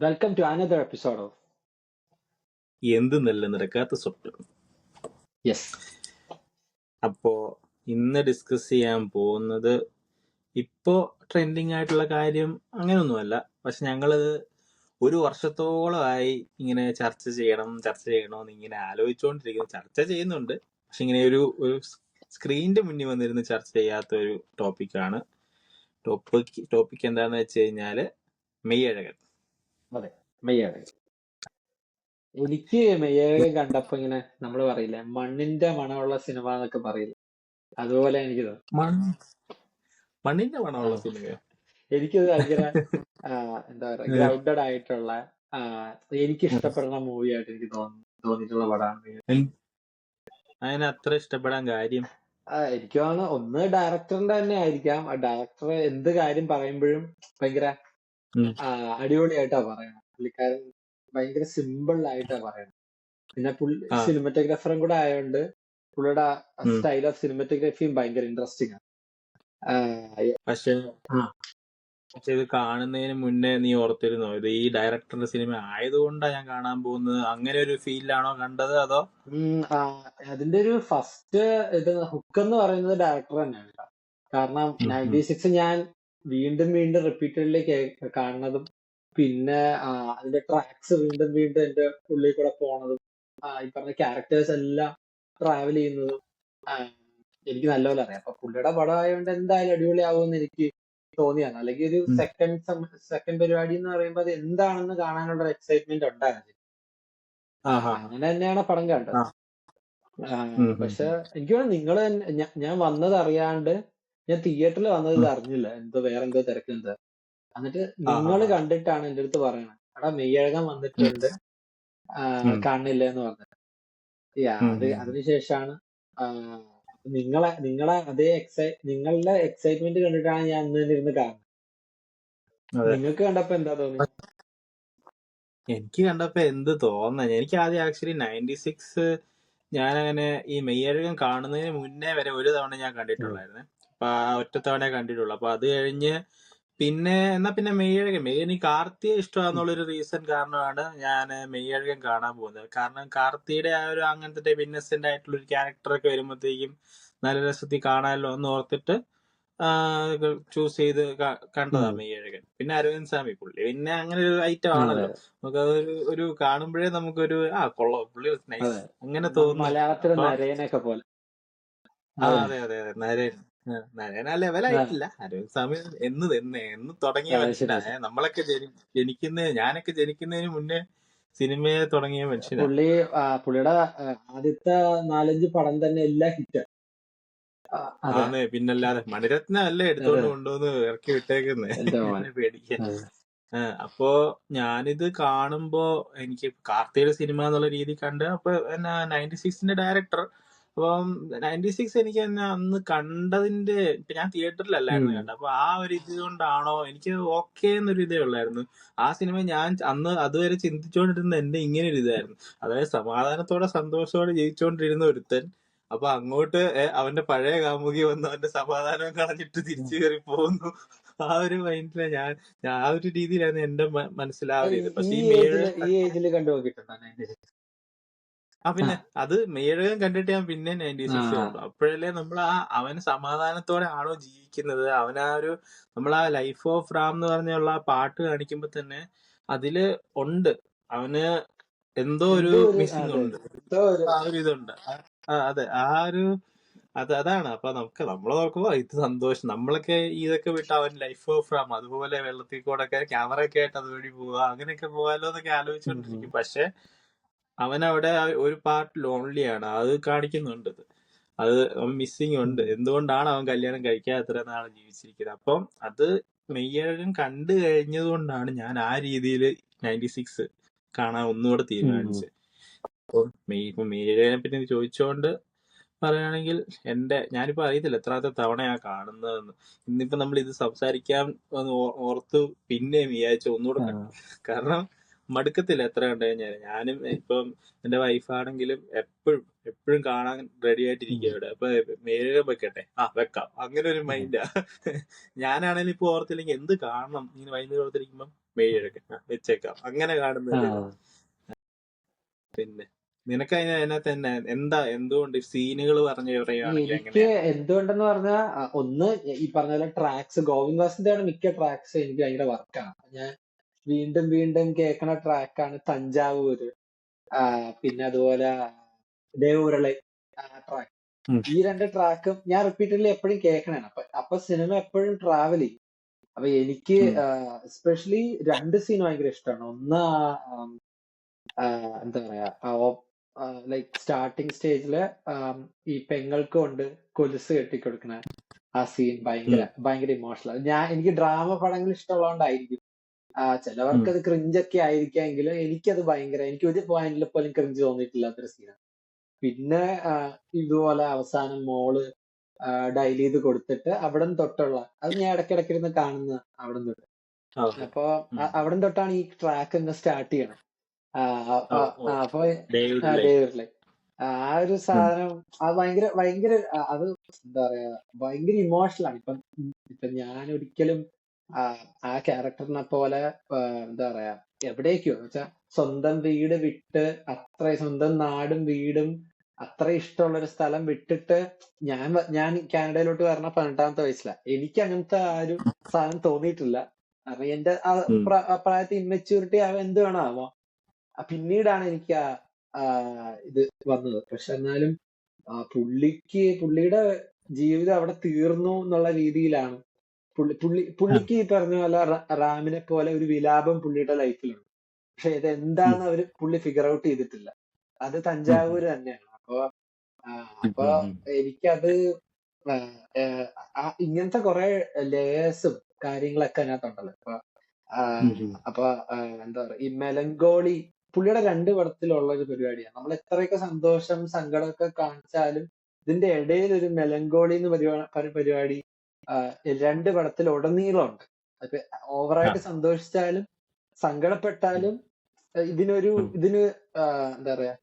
Welcome to another episode of എന്ത് നെല്ല് നിരക്കാത്ത സ്വപ്നം. Yes. അപ്പോ ഇന്ന് ഡിസ്കസ് ചെയ്യാൻ പോകുന്നത് ഇപ്പോ ട്രെൻഡിങ് ആയിട്ടുള്ള കാര്യം അങ്ങനെയൊന്നുമല്ല. പക്ഷെ ഞങ്ങളത് ഒരു വർഷത്തോളമായി ഇങ്ങനെ ചർച്ച ചെയ്യണമെന്ന് ഇങ്ങനെ ആലോചിച്ചുകൊണ്ടിരിക്കുന്നു. ചർച്ച ചെയ്യുന്നുണ്ട്, പക്ഷെ ഇങ്ങനെ ഒരു സ്ക്രീനിന്റെ മുന്നിൽ വന്നിരുന്ന് ചർച്ച ചെയ്യാത്ത ഒരു ടോപ്പിക്കാണ്. ടോപ്പിക് എന്താന്ന് വെച്ച് കഴിഞ്ഞാല് മെയ്യഴകൻ. അതെ, മെയ്യഴകൻ. എനിക്ക് മെയ്യഴകൻ കണ്ടപ്പോ ഇങ്ങനെ നമ്മൾ പറയില്ലേ, മണ്ണിന്റെ മണമുള്ള സിനിമ എന്നൊക്കെ പറയില്ലേ, അതുപോലെ എനിക്ക് തോന്നി. മണ്ണിന്റെ മണമുള്ള സിനിമയോ? എനിക്കത് ഭയങ്കര എന്താ പറയാ, ഗ്രൗണ്ടഡ് ആയിട്ടുള്ള എനിക്ക് ഇഷ്ടപ്പെടുന്ന മൂവി ആയിട്ട് എനിക്ക് തോന്നിയിട്ടുള്ള പടമാണ്. അതിന് അത്ര ഇഷ്ടപ്പെടാൻ കാര്യം എനിക്ക് തോന്നുന്നു ഒന്ന് ഡയറക്ടറിന്റെ തന്നെ ആയിരിക്കാം. ആ ഡയറക്ടർ എന്ത് കാര്യം പറയുമ്പോഴും ഭയങ്കര അടിപൊളിയായിട്ടാ പറയണം. പുള്ളിക്കാരൻ ഭയങ്കര സിമ്പിൾ ആയിട്ടാ പറയണം. പിന്നെ സിനിമറ്റോഗ്രാഫറും കൂടെ ആയതുകൊണ്ട് പുള്ളിയുടെ സ്റ്റൈൽ ഓഫ് സിനിമറ്റോഗ്രഫിയും ഭയങ്കര ഇൻട്രസ്റ്റിംഗ് ആണ്. പക്ഷെ ഇത് കാണുന്നതിന് മുന്നേ നീ ഓർത്തിരുന്നോ ഇത് ഈ ഡയറക്ടറുടെ സിനിമ ആയതുകൊണ്ടാണ് ഞാൻ കാണാൻ പോകുന്നത്? അങ്ങനെ ഒരു ഫീലിലാണോ കണ്ടത്? അതോ അതിന്റെ ഒരു ഫസ്റ്റ് ഹുക്ക് എന്ന് പറയുന്നത് ഡയറക്ടർ തന്നെയാണ്. കാരണം 96 ഞാൻ വീണ്ടും റിപ്പീറ്റഡ്ലി കാണുന്നതും പിന്നെ അതിന്റെ ട്രാക്സ് വീണ്ടും എന്റെ ഉള്ളിൽ കൂടെ പോണതും ഈ പറഞ്ഞ ക്യാരക്ടേഴ്സ് എല്ലാം ട്രാവൽ ചെയ്യുന്നതും എനിക്ക് നല്ലപോലെ അറിയാം. അപ്പൊ പുള്ളിയുടെ പടം ആയതുകൊണ്ട് എന്തായാലും അടിപൊളിയാവുമെന്ന് എനിക്ക് തോന്നിയാണ്. അല്ലെങ്കിൽ ഒരു സെക്കൻഡ് പരിപാടി എന്ന് പറയുമ്പോൾ അത് എന്താണെന്ന് കാണാനുള്ള ഒരു എക്സൈറ്റ്മെന്റ് ഉണ്ടായിരുന്നു. അങ്ങനെ തന്നെയാണ് പടം കണ്ടത്. പക്ഷെ എനിക്ക് തോന്നുന്നു നിങ്ങള് ഞാൻ വന്നത് അറിയാണ്ട് ഞാൻ തിയേറ്ററിൽ വന്നത് ഇത് അറിഞ്ഞില്ല. വേറെന്തോ തിരക്കെന്താ. എന്നിട്ട് നിങ്ങൾ കണ്ടിട്ടാണ് എന്റെ അടുത്ത് പറയണത്, എടാ മെയ്യഴകൻ വന്നിട്ടുണ്ട് കാണില്ല എന്ന് പറഞ്ഞത്. അതിനുശേഷമാണ് നിങ്ങളെ അതേ നിങ്ങളുടെ എക്സൈറ്റ്മെന്റ് കണ്ടിട്ടാണ് ഞാൻ അന്ന് തന്നെ ഇരുന്ന് കാണുന്നത്. നിങ്ങൾക്ക് കണ്ടപ്പോ എന്താ തോന്നി? എനിക്ക് കണ്ടപ്പോ എന്ത് തോന്നുന്നത്, എനിക്ക് ആദ്യം ആക്ച്വലി 96 ഞാനങ്ങനെ ഈ മെയ്യഴകൻ കാണുന്നതിന് മുന്നേ വരെ ഒരു തവണ ഞാൻ കണ്ടിട്ടുള്ളായിരുന്നു. അപ്പൊ ആ ഒറ്റ തവണ കണ്ടിട്ടുള്ളൂ. അപ്പൊ അത് കഴിഞ്ഞ് പിന്നെ മെയ്യഴകൻ കാർത്തിയെ ഇഷ്ടമാണെന്നുള്ളൊരു റീസൺ കാരണമാണ് ഞാൻ മെയ്യഴകൻ കാണാൻ പോകുന്നത്. കാരണം കാർത്തിയുടെ ആ ഒരു അങ്ങനത്തെ ടൈപ്പ് ഇന്നസെന്റ് ആയിട്ടുള്ള ഒരു ക്യാരക്ടറൊക്കെ വരുമ്പോഴത്തേക്കും നല്ല രസത്തിൽ കാണാമല്ലോ എന്ന് ഓർത്തിട്ട് ചൂസ് ചെയ്ത് കണ്ടതാ മെയ്യഴകൻ. പിന്നെ അരവിന്ദ് സ്വാമി പുള്ളി പിന്നെ അങ്ങനെ ഒരു ഐറ്റം ആണല്ലോ, നമുക്ക് ഒരു കാണുമ്പോഴേ നമുക്കൊരു കൊള്ളാം, പുള്ളി നൈസ് അങ്ങനെ തോന്നുന്നു. മലയാളത്തിലെ നരയനൊക്കെ പോലെ. അതെ നരയൻ ആ ലെവലായിട്ടില്ല. അരവിന്ദ് സ്വാമി എന്ന് തുടങ്ങിയ മനുഷ്യനാണ്. നമ്മളൊക്കെ ഞാനൊക്കെ ജനിക്കുന്നതിന് മുന്നേ സിനിമയെ തുടങ്ങിയ മനുഷ്യനാണ്. പുള്ളിയുടെ ആദ്യത്തെ 4-5 പടം തന്നെ എല്ലാം ഹിറ്റ്. പിന്നല്ലാതെ മണിരത്ന അല്ലേ എടുത്തോണ്ട് കൊണ്ടുവന്ന് ഇറക്കി വിട്ടേക്കുന്നേ പേടിക്കാൻ. അപ്പോ ഞാനിത് കാണുമ്പോ എനിക്ക് കാർത്തിയുടെ സിനിമ എന്നുള്ള രീതി കണ്ട് അപ്പൊ 96 ഡയറക്ടർ. അപ്പം 96 എനിക്ക് തന്നെ അന്ന് കണ്ടതിന്റെ ഇപ്പൊ ഞാൻ തിയേറ്ററിലല്ലായിരുന്നു കണ്ടത്. അപ്പൊ ആ ഒരു ഇത് കൊണ്ടാണോ എനിക്ക് ഓക്കെ എന്നൊരു ഇതേ ഉള്ളായിരുന്നു. ആ സിനിമ ഞാൻ അന്ന് അതുവരെ ചിന്തിച്ചുകൊണ്ടിരുന്ന എന്റെ ഇങ്ങനെ ഒരു ഇതായിരുന്നു. അതായത് സമാധാനത്തോടെ സന്തോഷത്തോടെ ജീവിച്ചുകൊണ്ടിരുന്ന ഒരുത്തൻ അപ്പൊ അങ്ങോട്ട് അവന്റെ പഴയ കാമുകി വന്ന് അവന്റെ സമാധാനം കളഞ്ഞിട്ട് തിരിച്ചു കയറി പോകുന്നു. ആ ഒരു മൈൻഡിലെ ഞാൻ ആ ഒരു രീതിയിലാണ് എന്റെ മനസ്സിലാവിയത്. പക്ഷെ പിന്നെ അത് മെയ്യഴകൻ കണ്ടിട്ട് ഞാൻ പിന്നെ 96 കണ്ടു. അപ്പോഴല്ലേ നമ്മൾ അവന് സമാധാനത്തോടെ ആണോ ജീവിക്കുന്നത്, നമ്മൾ ആ ലൈഫ് ഓഫ് റാം എന്ന് പറഞ്ഞുള്ള ആ പാട്ട് കാണിക്കുമ്പോ തന്നെ അതില് ഉണ്ട് അവന് എന്തോ ഒരു മിസ്സിംഗ് ഉണ്ട്, ആ ഒരു ഇതുണ്ട്. അതെ അതാണ്. അപ്പൊ നമ്മൾ നോക്കുമ്പോ ഇത് സന്തോഷം, നമ്മളൊക്കെ ഇതൊക്കെ വിട്ട് അവൻ ലൈഫ് ഓഫ് റാം അതുപോലെ വെള്ളത്തിൽ കൂടെ ഒക്കെ ക്യാമറ ഒക്കെ ആയിട്ട് അതുവഴി പോവാ, അങ്ങനെയൊക്കെ പോവാലോ എന്നൊക്കെ ആലോചിച്ചോണ്ടിരിക്കും. പക്ഷെ അവനവിടെ ഒരു പാർട്ട് ലോൺലിയാണ്, അത് കാണിക്കുന്നുണ്ട്. അത് അവൻ മിസ്സിങ് ഉണ്ട്. എന്തുകൊണ്ടാണ് അവൻ കല്യാണം കഴിക്കാതെ എത്ര നാളെ ജീവിച്ചിരിക്കുന്നത്? അപ്പം അത് മെയ്യഴകൻ കണ്ടു കഴിഞ്ഞത് കൊണ്ടാണ് ഞാൻ ആ രീതിയിൽ 96 കാണാൻ ഒന്നുകൂടെ തീരുമാനിച്ചത്. അപ്പം മെയ്യഴകനെ പറ്റി ചോദിച്ചോണ്ട് പറയുകയാണെങ്കിൽ ഞാനിപ്പോ അറിയത്തില്ല എത്രാമത്തെ തവണയാ കാണുന്നതെന്ന്. ഇന്നിപ്പോ നമ്മൾ ഇത് സംസാരിക്കാൻ ഓർത്ത് പിന്നെ വിചാരിച്ച ഒന്നുകൂടെ കണ്ടു. കാരണം മടുക്കത്തില്ല എത്ര കണ്ടു കഴിഞ്ഞാൽ. ഞാനും ഇപ്പം എന്റെ വൈഫാണെങ്കിലും എപ്പോഴും കാണാൻ റെഡി ആയിട്ടിരിക്കുക ഇവിടെ. അപ്പൊ മെയ്യഴകൻ വെക്കട്ടെ, വെക്കാം, അങ്ങനെ ഒരു മൈൻഡാ. ഞാനാണെങ്കിലും ഇപ്പൊ ഓർത്തില്ലെങ്കിൽ എന്ത് കാണണം ഇങ്ങനെ വൈകുന്നേരം ഓർത്തിരിക്കുമ്പം മെയ്യഴകൻ വെച്ചേക്കാം, അങ്ങനെ കാണുന്ന ആ ഒരു ഇത്. പിന്നെ നിനക്ക് അതിനകത്ത് തന്നെ എന്തുകൊണ്ട് സീനുകൾ പറഞ്ഞു പറയുകയാണെങ്കിൽ എനിക്ക് എങ്ങനെയാ? എന്തുകൊണ്ടെന്ന് പറഞ്ഞാൽ ഒന്ന് ഈ പറഞ്ഞ പോലെ ട്രാക്സ് ഗോവിന്ദ് വാസിന്റെയാണ് മിക്ക ട്രാക്സ് എനിക്ക് ഭയങ്കര വർക്കാണ്. ഞാൻ വീണ്ടും വീണ്ടും കേൾക്കണ ട്രാക്കാണ് തഞ്ചാവൂര്, പിന്നെ അതുപോലെ ദേവുരളை ട്രാക്ക്. ഉം. ഈ രണ്ട് ട്രാക്കും ഞാൻ റിപ്പീറ്റഡ്ലി എപ്പോഴും കേൾക്കണാണ്. അപ്പൊ സിനിമ എപ്പോഴും ട്രാവൽ ചെയ്യും. അപ്പൊ എനിക്ക് ഉം. എസ്പെഷ്യലി രണ്ട് സീൻ ഭയങ്കര ഇഷ്ടമാണ്. ഒന്ന് എന്താ പറയാ, ലൈക്ക് സ്റ്റാർട്ടിങ് സ്റ്റേജില് ഈ പെങ്ങൾക്ക് കൊണ്ട് കൊലുസ് കെട്ടിക്കൊടുക്കണ ആ സീൻ ഭയങ്കര ഉം. ഭയങ്കര ഇമോഷണൽ. എനിക്ക് ഡ്രാമ പടങ്ങൾ ഇഷ്ടമുള്ളതുകൊണ്ടായിരിക്കും. ഉം. ചിലവർക്ക് അത് ക്രിഞ്ചൊക്കെ ആയിരിക്കാമെങ്കിലും എനിക്കത് ഭയങ്കര, എനിക്ക് ഒരു പോയിന്റിൽ പോലും ക്രിഞ്ച് തോന്നിയിട്ടില്ലാത്തൊരു സീനാണ്. പിന്നെ ഇതുപോലെ അവസാനം മോള് ഡയൽ ചെയ്ത് കൊടുത്തിട്ട് അവിടം തൊട്ടുള്ള, അത് ഞാൻ ഇടയ്ക്കിടയ്ക്കിരുന്ന് കാണുന്ന അവിടം തൊട്ട്. ഓ. അപ്പൊ ഉം. അവിടം തൊട്ടാണ് ഈ ട്രാക്ക് അങ്ങ് സ്റ്റാർട്ട് ചെയ്യണം. ഓ. ഓ. അപ്പൊ ഡേവിഡ് ലൈൻ. ഡേവിഡ്, ആ ഒരു ഉം. സാധനം അത് ഭയങ്കര ഭയങ്കര അത് എന്താ പറയാ, ഭയങ്കര ഇമോഷണൽ ആണ്. ഇപ്പൊ ഞാൻ ഒരിക്കലും ആ ക്യാരക്ടറിനെ പോലെ എന്താ പറയാ, എവിടേക്കോ എന്ന് വെച്ചാ സ്വന്തം വീട് വിട്ട്, അത്ര സ്വന്തം നാടും വീടും അത്ര ഇഷ്ടമുള്ള ഒരു സ്ഥലം വിട്ടിട്ട് ഞാൻ കാനഡയിലോട്ട് വരണ 18ാമത്തെ വയസ്സിലാണ്. എനിക്ക് അങ്ങനത്തെ ആ ഒരു സാധനം തോന്നിയിട്ടില്ല. കാരണം എന്റെ ഉം. ആ പ്രായത്തിൽ ഇമ്മച്യൂരിറ്റി ആവാൻ എന്ത് വേണോ ആവാം. പിന്നീടാണ് എനിക്ക് ഇത് വന്നത്. പക്ഷെ എന്നാലും പുള്ളിയുടെ ജീവിതം അവിടെ തീർന്നു എന്നുള്ള രീതിയിലാണ്. പുള്ളിക്ക് ഈ പറഞ്ഞ പോലെ റാമിനെ പോലെ ഒരു വിലാപം പുള്ളിയുടെ ലൈഫിലുണ്ട്. പക്ഷെ ഇത് ഉം. എന്താന്ന് പുള്ളി ഫിഗർ ഔട്ട് ചെയ്തിട്ടില്ല. അത് ഉം. തഞ്ചാവൂര് തന്നെയാണ്. അപ്പൊ ഉം. എനിക്കത് ഇങ്ങനത്തെ കുറെ ലേയേഴ്സും കാര്യങ്ങളൊക്കെ അതിനകത്തുണ്ടല്ലോ. അപ്പൊ എന്താ പറയാ, ഈ മെലങ്കോളി പുള്ളിയുടെ രണ്ട് പടത്തിലുള്ള ഒരു പരിപാടിയാണ്. നമ്മൾ എത്രയൊക്കെ സന്തോഷം സങ്കടമൊക്കെ കാണിച്ചാലും ഇതിന്റെ ഇടയിൽ ഒരു മെലങ്കോളി എന്ന് പരിപാടി രണ്ട് പടത്തിൽ ഉടനീളമുണ്ട്. അപ്പൊ ഓവറായിട്ട് സന്തോഷിച്ചാലും സങ്കടപ്പെട്ടാലും ഇതിന് എന്താ പറയാ,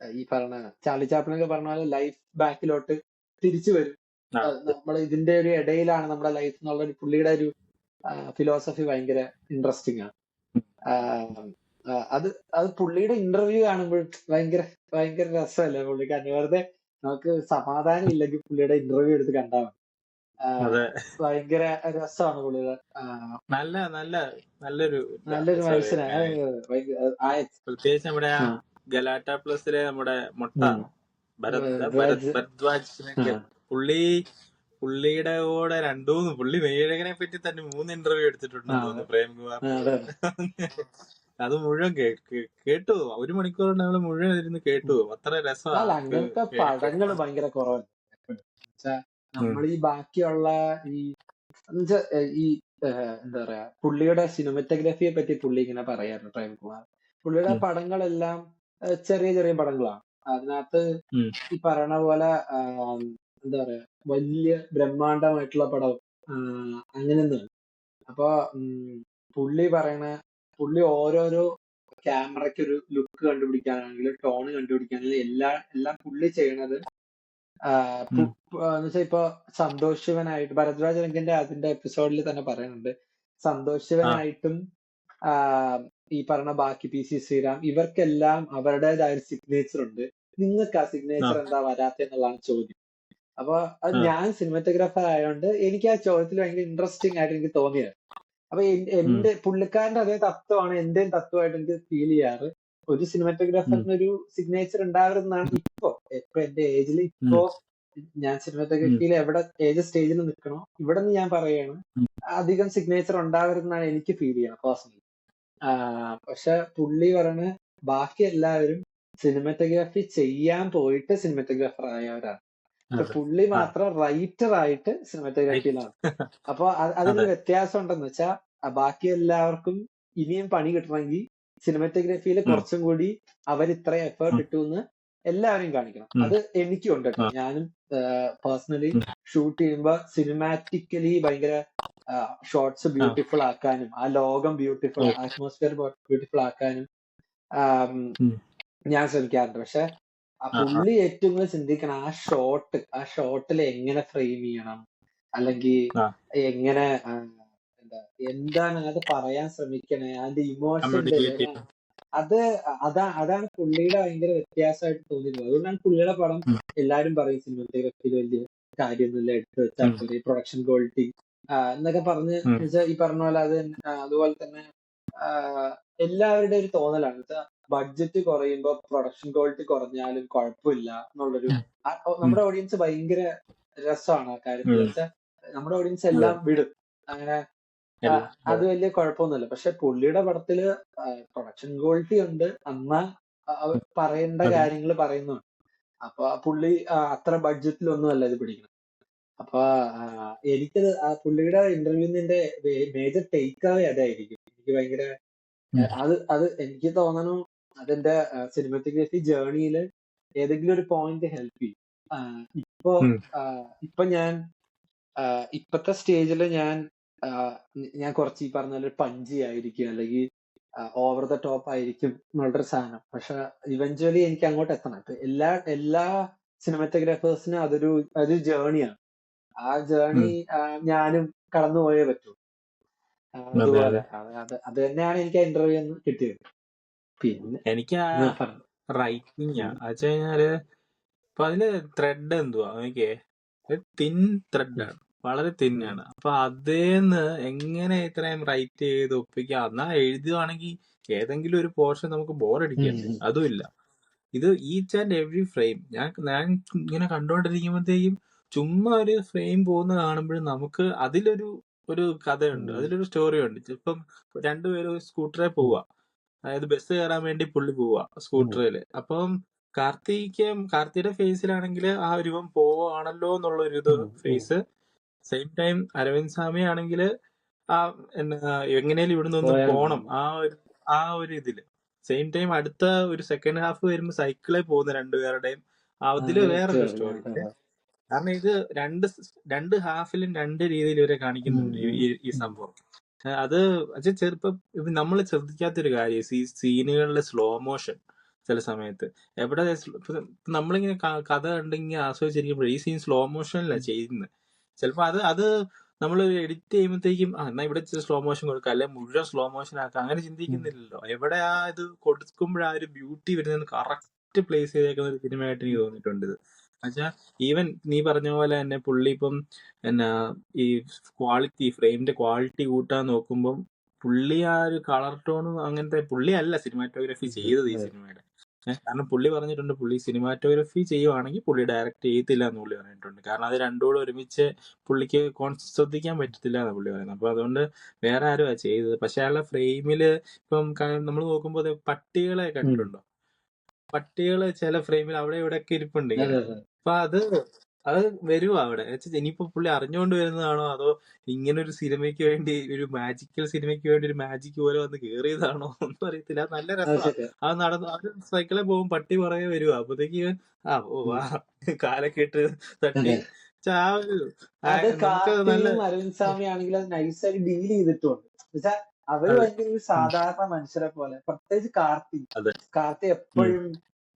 ഈ പറഞ്ഞ ചാർലി ചാപ്ലിനൊക്കെ പറഞ്ഞ പോലെ ലൈഫ് ബാക്കിലോട്ട് തിരിച്ചു വരും. നമ്മൾ ഇതിന്റെ ഒരു ഇടയിലാണ് നമ്മുടെ ലൈഫ് എന്നുള്ള ഒരു പുള്ളിയുടെ ഒരു ഫിലോസഫി ഭയങ്കര ഇൻട്രസ്റ്റിംഗ് ആണ്. അത് അത് പുള്ളിയുടെ ഇന്റർവ്യൂ കാണുമ്പോൾ ഭയങ്കര ഭയങ്കര രസമല്ലേ പുള്ളിക്കാരന്. വെറുതെ നമുക്ക് സമാധാനം ഇല്ലെങ്കിൽ പുള്ളിയുടെ ഇന്റർവ്യൂ എടുത്ത് കണ്ടാൽ മതി. ഭയങ്കര രസമാണ് പുള്ളിയുടെ. നല്ലൊരു നല്ലൊരു മനുഷ്യനാണ്. പ്രത്യേകിച്ച് നമ്മുടെ ആ ഗലാട്ട പ്ലസിലെ നമ്മുടെ മൊട്ട ഭരദ്വാജിനൊക്കെ പുള്ളിയുടെ കൂടെ പുള്ളി മെയ്യഴകനെ പറ്റി തന്നെ 3 ഇന്റർവ്യൂ എടുത്തിട്ടുണ്ടെന്ന് തോന്നുന്നു പ്രേംകുമാർ. അത് മുഴുവൻ കേട്ടു. 1 മണിക്കൂർ കൊണ്ട് നമ്മള് മുഴുവൻ ഇരുന്ന് കേട്ടു. അത്ര രസമാണ്. അങ്ങനത്തെ പടങ്ങൾ ഭയങ്കര കുറവാണ്. നമ്മൾ ഈ ബാക്കിയുള്ള ഈ എന്താ പറയാ, പുള്ളിയുടെ സിനിമറ്റോഗ്രഫിയെ പറ്റി പുള്ളി ഇങ്ങനെ പറയാറുണ്ട് പ്രേംകുമാർ. പുള്ളിയുടെ പടങ്ങളെല്ലാം ചെറിയ ചെറിയ പടങ്ങളാണ്. അതിനകത്ത് ഈ പറയണ പോലെ എന്താ പറയാ, വലിയ ബ്രഹ്മാണ്ഡമായിട്ടുള്ള പടം അങ്ങനെയൊന്നും. അപ്പൊ പുള്ളി ഓരോരോ ക്യാമറയ്ക്ക് ഒരു ലുക്ക് കണ്ടുപിടിക്കാനാണെങ്കിലും ടോൺ കണ്ടുപിടിക്കാനാണെങ്കിലും എല്ലാം പുള്ളി ചെയ്യണത് എന്നുവെച്ചാ ഇപ്പൊ സന്തോഷ് ശിവനായിട്ട് ഭരദ്വാജ് രംഗന്റെ അതിന്റെ എപ്പിസോഡിൽ തന്നെ പറയുന്നുണ്ട്. സന്തോഷ് ശിവനായിട്ടും ഈ പറഞ്ഞ ബാക്കി പി സി ശ്രീറാം, ഇവർക്കെല്ലാം അവരുടേതായ ഒരു സിഗ്നേച്ചർ ഉണ്ട്. നിങ്ങൾക്ക് ആ സിഗ്നേച്ചർ എന്താ വരാത്തെന്നുള്ളതാണ് ചോദ്യം. അപ്പൊ അത് ഞാൻ സിനിമാറ്റോഗ്രാഫർ ആയതുകൊണ്ട് എനിക്ക് ആ ചോദ്യത്തിൽ ഭയങ്കര ഇൻട്രസ്റ്റിംഗ് ആയിട്ട് എനിക്ക് തോന്നിയത്. അപ്പൊ എന്റെ പുള്ളിക്കാരന്റെ അതേ തത്വമാണ് എന്റെയും തത്വമായിട്ട് എനിക്ക് ഫീൽ ചെയ്യാറ്. ഒരു സിനിമാറ്റോഗ്രാഫറിന് ഒരു സിഗ്നേച്ചർ ഉണ്ടാവരുതെന്നാണ് ഇപ്പൊ എന്റെ ഏജിൽ ഇപ്പോ ഞാൻ സിനിമാറ്റോഗ്രഫിയിൽ ഏത് സ്റ്റേജിൽ നിൽക്കണോ ഇവിടെ നിന്ന് ഞാൻ പറയുകയാണ്, അധികം സിഗ്നേച്ചർ ഉണ്ടാവരുതെന്നാണ് എനിക്ക് ഫീൽ ചെയ്യണം പേഴ്സണലി. പക്ഷെ പുള്ളി പറഞ്ഞ് ബാക്കി എല്ലാവരും സിനിമാറ്റോഗ്രാഫി ചെയ്യാൻ പോയിട്ട് സിനിമാറ്റോഗ്രാഫർ ആയവരാണ്. പുള്ളി മാത്രം റൈറ്റർ ആയിട്ട് സിനിമാറ്റോഗ്രാഫിയിലാണ്. അപ്പൊ അതിനൊരു വ്യത്യാസം ഉണ്ടെന്ന് വെച്ചാൽ ബാക്കി എല്ലാവർക്കും ഇനിയും പണി കിട്ടണമെങ്കിൽ സിനിമാറ്റോഗ്രാഫിയിൽ കുറച്ചും കൂടി അവർ ഇത്ര എഫേർട്ട് ഇട്ടു എന്ന് എല്ലാവരും കാണിക്കണം. അത് എനിക്കും ഉണ്ട് കേട്ടോ. ഞാനും പേഴ്സണലി ഷൂട്ട് ചെയ്യുമ്പോ സിനിമാറ്റിക്കലി ഭയങ്കര ഷോർട്സ് ബ്യൂട്ടിഫുൾ ആക്കാനും ആ ലോകം ബ്യൂട്ടിഫുൾ, അറ്റ്മോസ്ഫിയർ ബ്യൂട്ടിഫുൾ ആക്കാനും ഞാൻ ശ്രമിക്കാറുണ്ട്. പക്ഷെ പുള്ളി ഏറ്റവും കൂടുതൽ ചിന്തിക്കണം ആ ഷോട്ടിൽ എങ്ങനെ ഫ്രെയിം ചെയ്യണം, അല്ലെങ്കിൽ എങ്ങനെ എന്താണ് അത് പറയാൻ ശ്രമിക്കണേ, അതിന്റെ ഇമോഷന്റെ കമ്മ്യൂണിക്കേറ്റ് ചെയ്യാൻ. അത് അതാണ് പുള്ളിയുടെ ഭയങ്കര വ്യത്യാസമായിട്ട് തോന്നിയിട്ടുള്ളത്. അതുകൊണ്ടാണ് പുള്ളിയുടെ പടം എല്ലാരും പറയും സിനിമാറ്റോഗ്രഫിയിൽ വലിയ കാര്യമൊന്നുമില്ല, എടുത്തു വെച്ചാൽ പോരെ, പ്രൊഡക്ഷൻ ക്വാളിറ്റി എന്നൊക്കെ പറഞ്ഞ് വെച്ചാൽ ഈ പറഞ്ഞ പോലെ അത് അതുപോലെ തന്നെ എല്ലാവരുടെ ഒരു തോന്നലാണ് വെച്ചാൽ ബഡ്ജറ്റ് കുറയുമ്പോ പ്രൊഡക്ഷൻ ക്വാളിറ്റി കുറഞ്ഞാലും കുഴപ്പമില്ല എന്നുള്ളൊരു നമ്മുടെ ഓഡിയൻസ് ഭയങ്കര രസമാണ് ആ കാര്യത്തിൽ. വെച്ചാൽ നമ്മുടെ ഓഡിയൻസ് എല്ലാം വിടും അങ്ങനെ, അത് വലിയ കുഴപ്പമൊന്നുമില്ല. പക്ഷെ പുള്ളിയുടെ പടത്തില് പ്രൊഡക്ഷൻ ക്വാളിറ്റി ഉണ്ട്, എന്നാ പറയേണ്ട കാര്യങ്ങൾ പറയുന്നുണ്ട്. അപ്പൊ പുള്ളി അത്ര ബഡ്ജറ്റിലൊന്നും അല്ല ഇത് പിടിക്കുന്നത്. അപ്പൊ എനിക്കത് പുള്ളിയുടെ ഇന്റർവ്യൂവിന്റെ മേജർ ടേക്ക് അവേ അതായിരിക്കും. എനിക്ക് ഭയങ്കര അത് എനിക്ക് തോന്നണു അതിന്റെ സിനിമാറ്റോഗ്രഫി ജേർണിയിൽ ഏതെങ്കിലും ഒരു പോയിന്റ് ഹെൽപ്പ് ചെയ്യും. ഇപ്പൊ ഞാൻ ഇപ്പത്തെ സ്റ്റേജില് ഞാൻ കുറച്ച് ഈ പറഞ്ഞ പോലെ പഞ്ചി ആയിരിക്കും, അല്ലെങ്കിൽ ഓവർ ദ ടോപ്പ് ആയിരിക്കും എന്നുള്ളൊരു സാധനം. പക്ഷെ ഇവഞ്ച്വലി എനിക്ക് അങ്ങോട്ട് എത്തണം. ഇപ്പൊ എല്ലാ സിനിമാറ്റോഗ്രാഫേഴ്സിനും അതൊരു ജേർണിയാണ്. ആ ജേർണി ഞാനും കടന്നുപോയേ പറ്റൂ. അതുപോലെ അത് തന്നെയാണ് എനിക്ക് ആ ഇന്റർവ്യൂ കിട്ടിയത്. പിന്നെ എനിക്ക് ആ റൈറ്റിംഗ് വെച്ച് കഴിഞ്ഞാല് ഇപ്പൊ അതില് ത്രെഡ് എന്തുവാ നോക്കിയേ, തിൻ ത്രെഡാണ്, വളരെ തിന്നാണ്. അപ്പൊ അതേന്ന് എങ്ങനെ ഇത്രയും റൈറ്റ് ചെയ്ത് ഒപ്പിക്കാം? എന്നാ എഴുതുവാണെങ്കിൽ ഏതെങ്കിലും ഒരു പോർഷൻ നമുക്ക് ബോറടിക്കണ്ടേ? അതുമില്ല. ഇത് ഈച്ച് ആൻഡ് എവറി ഫ്രെയിം ഞാൻ ഇങ്ങനെ കണ്ടോണ്ടിരിക്കുമ്പോഴത്തേക്കും ചുമ്മാ ഒരു ഫ്രെയിം പോകുന്ന കാണുമ്പോഴും നമുക്ക് അതിലൊരു കഥയുണ്ട്, അതിലൊരു സ്റ്റോറി ഉണ്ട്. ഇപ്പം രണ്ടുപേരും സ്കൂട്ടറിൽ പോവാ, അതായത് ബസ് കയറാൻ വേണ്ടി പുള്ളി പോവാ സ്കൂട്ടറിൽ. അപ്പം കാർത്തിയുടെ ഫേസിലാണെങ്കിൽ ആ രൂപം പോവാണല്ലോ എന്നുള്ള ഒരു ഇത് ഫേസ്. സെയിം ടൈം അരവിന്ദ് സ്വാമി ആണെങ്കിൽ എങ്ങനെയാലും ഇവിടുന്ന് ഒന്ന് പോണം ആ ഒരു ഇതില്. സെയിം ടൈം അടുത്ത ഒരു സെക്കൻഡ് ഹാഫ് വരുമ്പോ സൈക്കിളിൽ പോകുന്ന രണ്ടുപേരുടെയും അതില് വേറൊരു സ്റ്റോറി. കാരണം ഇത് രണ്ട് ഹാഫിലും രണ്ട് രീതിയിൽ ഇവരെ കാണിക്കുന്നുണ്ട് ഈ സംഭവം. അത് ചെറുപ്പം നമ്മൾ ശ്രദ്ധിക്കാത്തൊരു കാര്യം ഈ സീനുകളിലെ സ്ലോ മോഷൻ. ചില സമയത്ത് എവിടെ നമ്മളിങ്ങനെ കഥ കണ്ടിങ്ങനെ ആസ്വദിച്ചിരിക്കുമ്പോൾ ഈ സീൻ സ്ലോ മോഷനിലാണ് ചെയ്യുന്നത്. ചിലപ്പോ അത് നമ്മൾ എഡിറ്റ് ചെയ്യുമ്പോഴത്തേക്കും എന്നാ ഇവിടെ സ്ലോ മോഷൻ കൊടുക്കുക, അല്ലെ മുഴുവൻ സ്ലോ മോഷൻ ആക്കുക, അങ്ങനെ ചിന്തിക്കുന്നില്ലല്ലോ. എവിടെ ഇത് കൊടുക്കുമ്പോഴാ ഒരു ബ്യൂട്ടി വരുന്നത് കറക്റ്റ് പ്ലേസ് ചെയ്തേക്കുന്ന ഒരു സിനിമയായിട്ട് എനിക്ക് തോന്നിയിട്ടുണ്ട് ഇത്. എന്നുവെച്ചാൽ ഈവൻ നീ പറഞ്ഞ പോലെ തന്നെ പുള്ളി ഇപ്പം ഈ ക്വാളിറ്റി ഫ്രെയിമിന്റെ ക്വാളിറ്റി കൂട്ടാൻ നോക്കുമ്പം പുള്ളി ആ ഒരു കളർ ടോണും അങ്ങനത്തെ പുള്ളി അല്ല സിനിമാറ്റോഗ്രഫി ചെയ്തത് ഈ സിനിമയുടെ. കാരണം പുള്ളി പറഞ്ഞിട്ടുണ്ട് പുള്ളി സിനിമാറ്റോഗ്രഫി ചെയ്യുവാണെങ്കിൽ പുള്ളി ഡയറക്റ്റ് ചെയ്യത്തില്ല എന്ന് പുള്ളി പറഞ്ഞിട്ടുണ്ട്. കാരണം അത് രണ്ടുകൂടെ ഒരുമിച്ച് പുള്ളിക്ക് ശ്രദ്ധിക്കാൻ പറ്റത്തില്ല എന്ന് പുള്ളി പറയുന്നത്. അപ്പൊ അതുകൊണ്ട് വേറെ ആരുമാ ചെയ്തത്. പക്ഷെ അയാളുടെ ഫ്രെയിമില് ഇപ്പം നമ്മൾ നോക്കുമ്പോൾ പട്ടികളെ കണ്ടിട്ടുണ്ടോ? പട്ടികള് ചില ഫ്രെയിമിൽ അവിടെ ഇവിടെ ഒക്കെ ഇരിപ്പുണ്ട് ഇങ്ങനെ. അപ്പൊ അത് വരുവാ അവിടെ. ഇനിയിപ്പോ പുള്ളി അറിഞ്ഞുകൊണ്ട് വരുന്നതാണോ അതോ ഇങ്ങനെ ഒരു സിനിമയ്ക്ക് വേണ്ടി, ഒരു മാജിക്കൽ സിനിമയ്ക്ക് വേണ്ടി ഒരു മാജിക് പോലെ വന്ന് കേറിയതാണോ ഒന്നും അറിയത്തില്ല. അത് നല്ല രസമാണ്. അത് നടന്ന് സൈക്കിളിൽ പോകും, പട്ടി പുറകെ വരുവാ. അപ്പോഴത്തേക്ക് കാലൊക്കെ ഇട്ട് തട്ടി അരവിന്ദ് സ്വാമി ആണെങ്കിൽ അത് നൈസായി ഡീൽ ചെയ്തിട്ടുണ്ട്. എന്നുവെച്ചാൽ അവര് ഭയങ്കര ഒരു സാധാരണ മനുഷ്യരെ പോലെ, പ്രത്യേകിച്ച് കാർത്തി എപ്പോഴും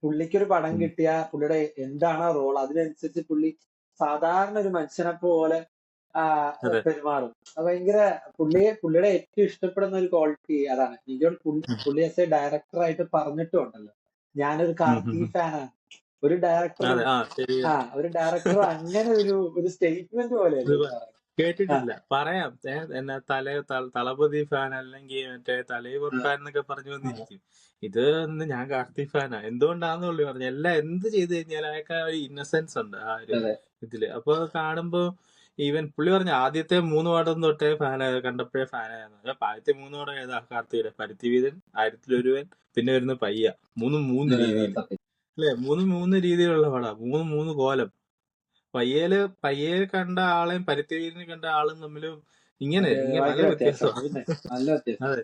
പുള്ളിക്കൊരു പടം കിട്ടിയ പുള്ളിയുടെ എന്താണ് റോൾ അതിനനുസരിച്ച് പുള്ളി സാധാരണ ഒരു മനുഷ്യനെ പോലെ പെരുമാറും. അത് ഭയങ്കര പുള്ളിയുടെ ഏറ്റവും ഇഷ്ടപ്പെടുന്ന ഒരു ക്വാളിറ്റി അതാണ്. എനിക്ക് പുള്ളി ആസ് എ ഡയറക്ടർ ആയിട്ട് പറഞ്ഞിട്ടുണ്ടല്ലോ, ഞാനൊരു കാർത്തി ഫാനാണ്. ഒരു ഡയറക്ടർ അങ്ങനെ ഒരു സ്റ്റേറ്റ്മെന്റ് പോലെയല്ലേ? കേട്ടിട്ടില്ല. പറയാം എന്നാ തളപതി ഫാൻ അല്ലെങ്കിൽ മറ്റേ തലൈവർ ഫാൻ എന്നൊക്കെ പറഞ്ഞു വന്നിരിക്കും. ഇത് ഞാൻ കാർത്തിക് ഫാനാ. എന്തുകൊണ്ടാന്ന് പുള്ളി പറഞ്ഞു. എല്ലാം എന്ത് ചെയ്ത് കഴിഞ്ഞാൽ അയാൾക്ക് ആ ഒരു ഇന്നസെൻസ് ഉണ്ട് ആ ഒരു ഇതില്. അപ്പൊ കാണുമ്പോ ഈവൻ പുള്ളി പറഞ്ഞു ആദ്യത്തെ 3 പടം തൊട്ടേ കണ്ടപ്പോഴേ ഫാനായിരുന്നു. ആദ്യത്തെ 3 പടം ഏതാ കാർത്തിയുടെ? പരുത്തിവീരൻ, 1001, പിന്നെ വരുന്ന പയ്യ. 3 രീതിയിൽ അല്ലെ? 3 രീതിയിലുള്ള പടാ. 3 കോലം. പയ്യേല് കണ്ട ആളെയും പരുത്തിവീരനെ കണ്ട ആളും തമ്മിലും ഇങ്ങനെ നല്ല വ്യത്യാസമാണ്. അതെ,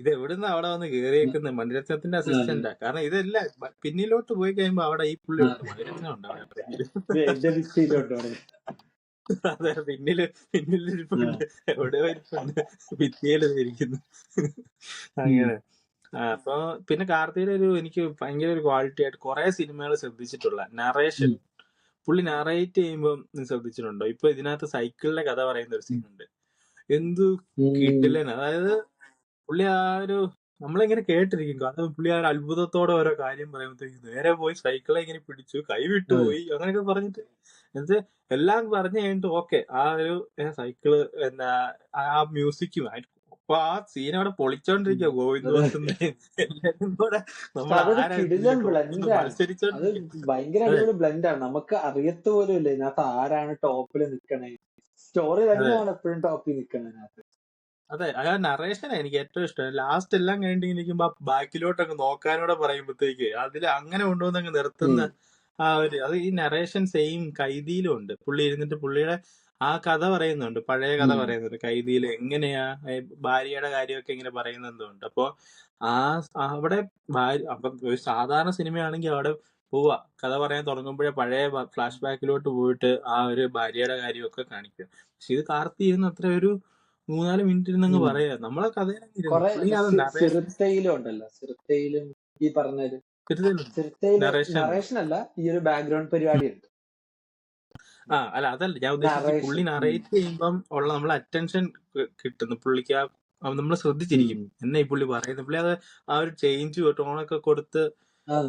ഇത് എവിടുന്ന് അവിടെ വന്ന് കേറിയേക്കുന്നത്? മണിരത്നത്തിന്റെ അസിസ്റ്റന്റാ. കാരണം ഇതെല്ലാം പിന്നിലോട്ട് പോയി കഴിയുമ്പോ അവിടെ ഈ പുള്ളി ഉണ്ട്, മണിരത്നം ഉണ്ട് അവിടെ. അതെ, പിന്നിലിരിപ്പുണ്ട്, എവിടെയോ ഇരിപ്പുണ്ട്, ഭിത്തിയില് ഇരിക്കുന്നു. അങ്ങനെ. അപ്പൊ പിന്നെ കാർത്തിയുടെ എനിക്ക് ഭയങ്കര ഒരു ക്വാളിറ്റി ആയിട്ട് കുറെ സിനിമകൾ ശ്രദ്ധിച്ചിട്ടുള്ള നറേഷൻ. പുള്ളി നറേറ്റ് ചെയ്യുമ്പോൾ ശ്രദ്ധിച്ചിട്ടുണ്ടോ? ഇപ്പൊ ഇതിനകത്ത് സൈക്കിളിന്റെ കഥ പറയുന്ന ഒരു സീനുണ്ട്. എന്തു കിടിലൻ. അതായത് പുള്ളി ആ ഒരു നമ്മളിങ്ങനെ കേട്ടിരിക്കും. അത് പുള്ളി ആ ഒരു അത്ഭുതത്തോടെ ഓരോ കാര്യം പറയുമ്പോഴത്തേക്ക് നേരെ പോയി സൈക്കിളെ ഇങ്ങനെ പിടിച്ചു, കൈവിട്ടു പോയി, അങ്ങനെയൊക്കെ പറഞ്ഞിട്ട് എന്നിട്ട് എല്ലാം പറഞ്ഞു കഴിഞ്ഞിട്ട് ഓക്കെ ആ ഒരു സൈക്കിള് എന്നാ ആ മ്യൂസിക്കും അപ്പൊ ആ സീൻ അവിടെ പൊളിച്ചോണ്ടിരിക്കുക. ഗോവിന്ദ് വാസുദേവ് എല്ലാരും കൂടെ നമ്മൾ അതൊരു ആരാ കിടിലൻ ടോപ്പ് ബ്ലെൻഡാണ്. അത് മത്സരിച്ചോണ്ടിരിക്കും. ഭയങ്കര അതെ അടിപൊളി ബ്ലെൻഡാണ്. നമുക്ക് അറിയത്ത പോലും ഇല്ല ഇതിനകത്ത് ആരാണ് ടോപ്പിൽ നിൽക്കണേ. സ്റ്റോറി അതെ തന്നെയാണ് എപ്പോഴും ടോപ്പിൽ നിൽക്കണതിനകത്ത്. അതെ ആ നറേഷനാ എനിക്ക് ഏറ്റവും ഇഷ്ടം. ലാസ്റ്റ് എല്ലാം കഴിഞ്ഞിരിക്കുമ്പോ ബാക്കിലോട്ടൊക്കെ നോക്കാനൂടെ പറയുമ്പോഴത്തേക്ക് അതിൽ അങ്ങനെ കൊണ്ടുവന്നങ്ങ് നിർത്തുന്ന ആ ഒരു അത് ഈ നറേഷൻ സെയിം കൈദിയിലും ഉണ്ട്. പുള്ളി ഇരുന്നിട്ട് പുള്ളിയുടെ ആ കഥ പറയുന്നുണ്ട്, പഴയ കഥ പറയുന്നുണ്ട് കൈദിയിൽ എങ്ങനെയാ ഭാര്യയുടെ കാര്യമൊക്കെ ഇങ്ങനെ പറയുന്നുണ്ട്. അപ്പൊ ആ അവിടെ അപ്പൊ ഒരു സാധാരണ സിനിമയാണെങ്കിൽ അവിടെ പോവാ കഥ പറയാൻ തുടങ്ങുമ്പോഴേ പഴയ ഫ്ലാഷ് ബാക്കിലോട്ട് പോയിട്ട് ആ ഒരു ഭാര്യയുടെ കാര്യമൊക്കെ കാണിക്കുക. പക്ഷെ ഇത് കാർത്തി ഇരുന്ന് അത്ര ഒരു 3-4 മിനിറ്റ് ഇരുന്നങ്ങ് പറയാ നമ്മളെ കഥയിലങ്ങിരുന്നു. കൊറേ പുള്ളി അത് നറേഷൻ സിറുത്തയിലും ഉണ്ടല്ലോ. സിറുത്തയിലും ഈ പറഞ്ഞൊരു സിറുത്തയില് നറേഷൻ നറേഷൻ അല്ല, ഈ ഒരു ബാക്ക്ഗ്രൗണ്ട് പരിപാടി ഉണ്ട്. അല്ല അതല്ല ഞാൻ ഉദ്ദേശിച്ചത്. പുള്ളി നറേഷൻ നറേറ്റ് ചെയ്യുമ്പം ഉള്ള നമ്മളെ അറ്റൻഷൻ കിട്ടുന്നു പുള്ളിക്ക്. നമ്മൾ ശ്രദ്ധിച്ചിരിക്കും എന്നാ ഈ പുള്ളി പറയുന്നത്. പുള്ളി അത് ആ ഒരു ചേഞ്ച് ടോണൊക്കെ കൊടുത്ത്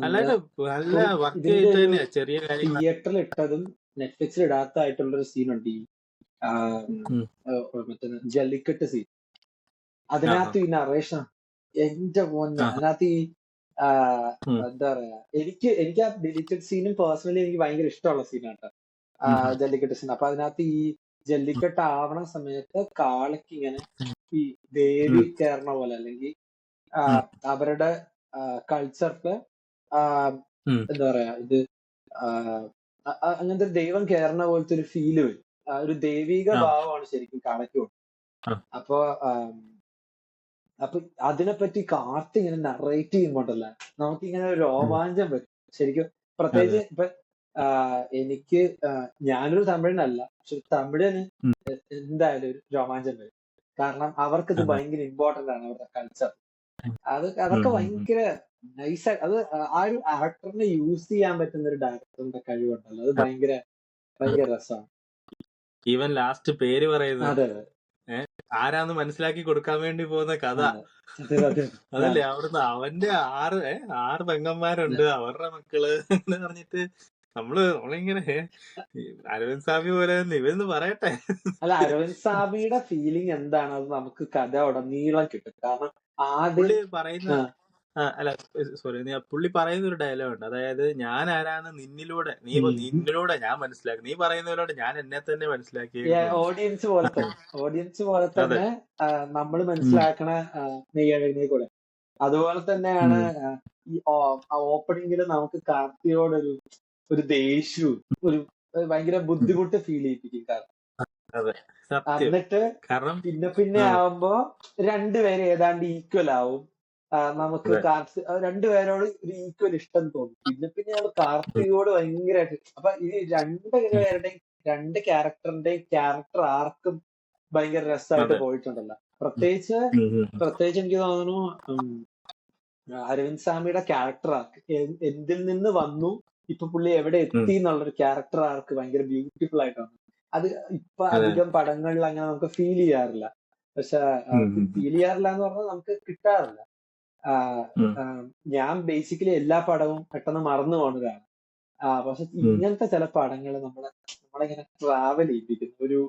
നല്ലതായിട്ട് നല്ല വർക്ക് ഇതിന്റെ ചെയ്തിട്ട് ഒരു തന്നെയാ ചെറിയ കാര്യങ്ങൾ. തിയേറ്ററിൽ ഇട്ടതും നെറ്റ്ഫ്ലിക്സിൽ ഇടാത്തതായിട്ടുള്ളൊരു സീനുണ്ട്. ഈ മറ്റേ ജല്ലിക്കെട്ട് സീൻ. അതിനകത്ത് ഈ നറേഷൻ എന്റെ മോനെ, അതിനകത്ത് ഈ എന്താ പറയാ, എനിക്ക് ആ ഡിലീറ്റഡ് സീനും പേഴ്സണലി എനിക്ക് ഭയങ്കര ഇഷ്ടമുള്ള സീനാണ് ജല്ലിക്കെട്ട് സീൻ. അപ്പൊ അതിനകത്ത് ഈ ജല്ലിക്കെട്ട് ആവണ സമയത്ത് കാളയ്ക്ക് ഇങ്ങനെ ഈ ദേവി കയറണ പോലെ, അല്ലെങ്കിൽ അവരുടെ കൾച്ചറില് എന്താ പറയാ ഇത് അങ്ങനത്തെ ഒരു ദൈവം കയറണ പോലത്തെ ഒരു ഫീല് വരും. ഒരു ദൈവിക ഭാവമാണ് ശരിക്കും കാളയ്ക്ക്. അപ്പൊ അപ്പൊ അതിനെപ്പറ്റി കാർത്തി ഇങ്ങനെ നറേറ്റ് ചെയ്യുമ്പോണ്ടല്ല നമുക്കിങ്ങനെ ഒരു രോമാഞ്ചം വരും ശരിക്കും. പ്രത്യേകിച്ച് ഇപ്പൊ എനിക്ക് ഞാനൊരു തമിഴനല്ല, പക്ഷെ തമിഴന് എന്തായാലും ഒരു രോമാഞ്ചം വരും. കാരണം അവർക്കിത് ഭയങ്കര ഇമ്പോർട്ടന്റ് ആണ്, അവരുടെ കൾച്ചർ. അതൊക്കെ ഭയങ്കര നൈസ്. അത് ആ ഒരു ആക്ടറിനെ യൂസ് ചെയ്യാൻ പറ്റുന്ന ഒരു ഡയറക്ടറിന്റെ കഴിവുണ്ടല്ലോ, അത് ഭയങ്കര ഭയങ്കര രസമാണ്. ഈവൻ ലാസ്റ്റ് പേര് പറയുന്നത് അതെ ആരാന്ന് മനസ്സിലാക്കി കൊടുക്കാൻ വേണ്ടി പോകുന്ന കഥ അതല്ലേ. അവിടുന്ന് അവന്റെ ആറ് പെങ്ങന്മാരുണ്ട്, അവരുടെ മക്കള് എന്ന് പറഞ്ഞിട്ട് നമ്മളിങ്ങനെ അരവിന്ദ് സ്വാമി പോലെ തന്നെ ഇവന്ന് പറയട്ടെ. അല്ല, അരവിന്ദ് സ്വാമിയുടെ ഫീലിംഗ് എന്താണ് അത് നമുക്ക് കഥ ഉടനീളം കിട്ടും. കാരണം പുള്ളി പറയുന്ന അല്ല സോറി പുള്ളി പറയുന്ന ഒരു ഡയലോഗ് ഉണ്ട്. അതായത് ഞാൻ ആരാന്ന് നിന്നിലൂടെ ഞാൻ മനസ്സിലാക്കി, നീ പറയുന്നതിലൂടെ ഞാൻ എന്നെ തന്നെ മനസ്സിലാക്കി. ഓഡിയൻസ് പോലെ തന്നെ നമ്മൾ മനസ്സിലാക്കണ നെയ്യഴകിനെ കൂടെ. അതുപോലെ തന്നെയാണ് ഈ ഓപ്പണിംഗിൽ നമുക്ക് കാർത്തിയോടൊരു ഒരു ദേഷ്യവും ഒരു ഭയങ്കര ബുദ്ധിമുട്ട് ഫീൽ ചെയ്യിപ്പിക്കും. എന്നിട്ട് പിന്നെ ആവുമ്പോ രണ്ടുപേരും ഏതാണ്ട് ഈക്വൽ ആവും. നമുക്ക് രണ്ടുപേരോട് ഒരു ഈക്വൽ ഇഷ്ടം തോന്നും. പിന്നെ കാർത്തികയോട് ഭയങ്കരമായിട്ട്. അപ്പൊ ഈ രണ്ടുപേരുടെയും രണ്ട് ക്യാരക്ടറിന്റെയും ക്യാരക്ടർ ആർക്കും ഭയങ്കര രസമായിട്ട് പോയിട്ടുണ്ടല്ലോ. പ്രത്യേകിച്ച് എനിക്ക് തോന്നുന്നു അരവിന്ദ് സ്വാമിയുടെ ക്യാരക്ടർ ആർക്ക് എന്തിൽ നിന്ന് വന്നു ഇപ്പൊ പുള്ളി എവിടെ എത്തി എന്നുള്ളൊരു ക്യാരക്ടർ ആർക്ക് ഭയങ്കര ബ്യൂട്ടിഫുൾ ആയിട്ടാണ്. അത് ഇപ്പൊ അധികം പടങ്ങളിൽ അങ്ങനെ നമുക്ക് ഫീൽ ചെയ്യാറില്ല. പക്ഷെ ഫീൽ ചെയ്യാറില്ല എന്ന് പറഞ്ഞാൽ നമുക്ക് കിട്ടാറില്ല. ഞാൻ ബേസിക്കലി എല്ലാ പടവും പെട്ടെന്ന് മറന്നു പോകുന്നതാണ്. പക്ഷെ ഇങ്ങനത്തെ ചില പടങ്ങൾ നമ്മളിങ്ങനെ ട്രാവൽ ചെയ്യിപ്പിക്കുന്നു. ഒരു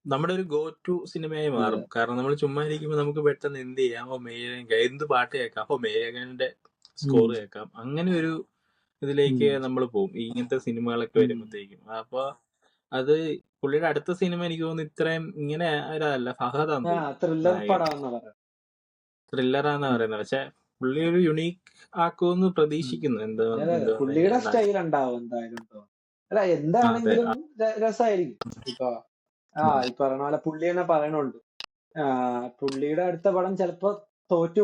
നമ്മുടെ ഒരു ഗോ ടു സിനിമയായി മാറും. കാരണം നമ്മൾ ചുമ്മാ ഇരിക്കുമ്പോൾ നമുക്ക് പെട്ടെന്ന് എന്ത് ചെയ്യാം, എന്ത് പാട്ട് കേൾക്കാം, അപ്പൊ മേഘന്റെ സ്കോർ കേൾക്കാം, അങ്ങനെ ഒരു ഇതിലേക്ക് നമ്മൾ പോകും ഇങ്ങനത്തെ സിനിമകളൊക്കെ വരുമ്പോഴത്തേക്കും. അപ്പൊ അത് പുള്ളിയുടെ അടുത്ത സിനിമ എനിക്ക് തോന്നുന്നു ഇത്രയും ഇങ്ങനെ ഒരല്ല, ഫഹദാന്ന് ത്രില്ലറാന്ന് പറയുന്നത്. പക്ഷെ പുള്ളി ഒരു യുണീക്ക് ആക്കുമെന്ന് പ്രതീക്ഷിക്കുന്നു. പുള്ളിയുടെ സ്റ്റൈൽ ഉണ്ടാവും എന്തായാലും. അല്ല, എന്താണെങ്കിലും രസമായിരിക്കും. ഇപ്പൊ ഈ പറഞ്ഞ പോലെ പുള്ളി തന്നെ പറയണുണ്ട്, പുള്ളിയുടെ അടുത്ത പടം ചിലപ്പോ തോറ്റു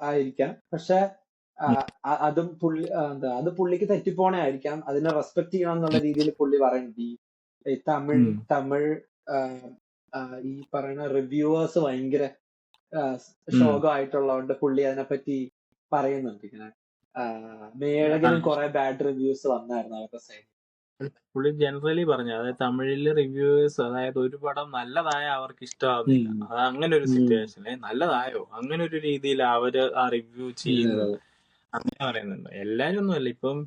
ആയിരിക്കാം. പക്ഷെ അതും അത് പുള്ളിക്ക് തെറ്റിപ്പോണേ ആയിരിക്കാം. അതിനെ റെസ്പെക്ട് ചെയ്യണം എന്നുള്ള രീതിയിൽ പുള്ളി പറയുന്നുണ്ട്. ഈ തമിഴ് ഈ പറയുന്ന റിവ്യൂവേഴ്സ് ഭയങ്കര ശോകമായിട്ടുള്ളതുകൊണ്ട് പുള്ളി അതിനെപ്പറ്റി പറയുന്നുണ്ട്. ഇങ്ങനെ മേഴകനും കുറെ ബാഡ് റിവ്യൂസ് വന്നായിരുന്നു അവരുടെ സൈഡിൽ. പുള്ളി ജനറലി പറഞ്ഞു, അതായത് തമിഴില് റിവ്യൂവേഴ്സ്, അതായത് ഒരു പടം നല്ലതായ അവർക്ക് ഇഷ്ടമാവുന്നില്ല. ഉം, അത് അങ്ങനെ ഒരു ഉം. സിറ്റുവേഷൻ, നല്ലതായോ അങ്ങനെ ഒരു രീതിയിൽ അവര് ആ റിവ്യൂ അതെ, ചെയ്യുന്നത്. അതെ. അങ്ങനെ പറയുന്നുണ്ട്. എല്ലാരും ഒന്നുമല്ല, ഇപ്പം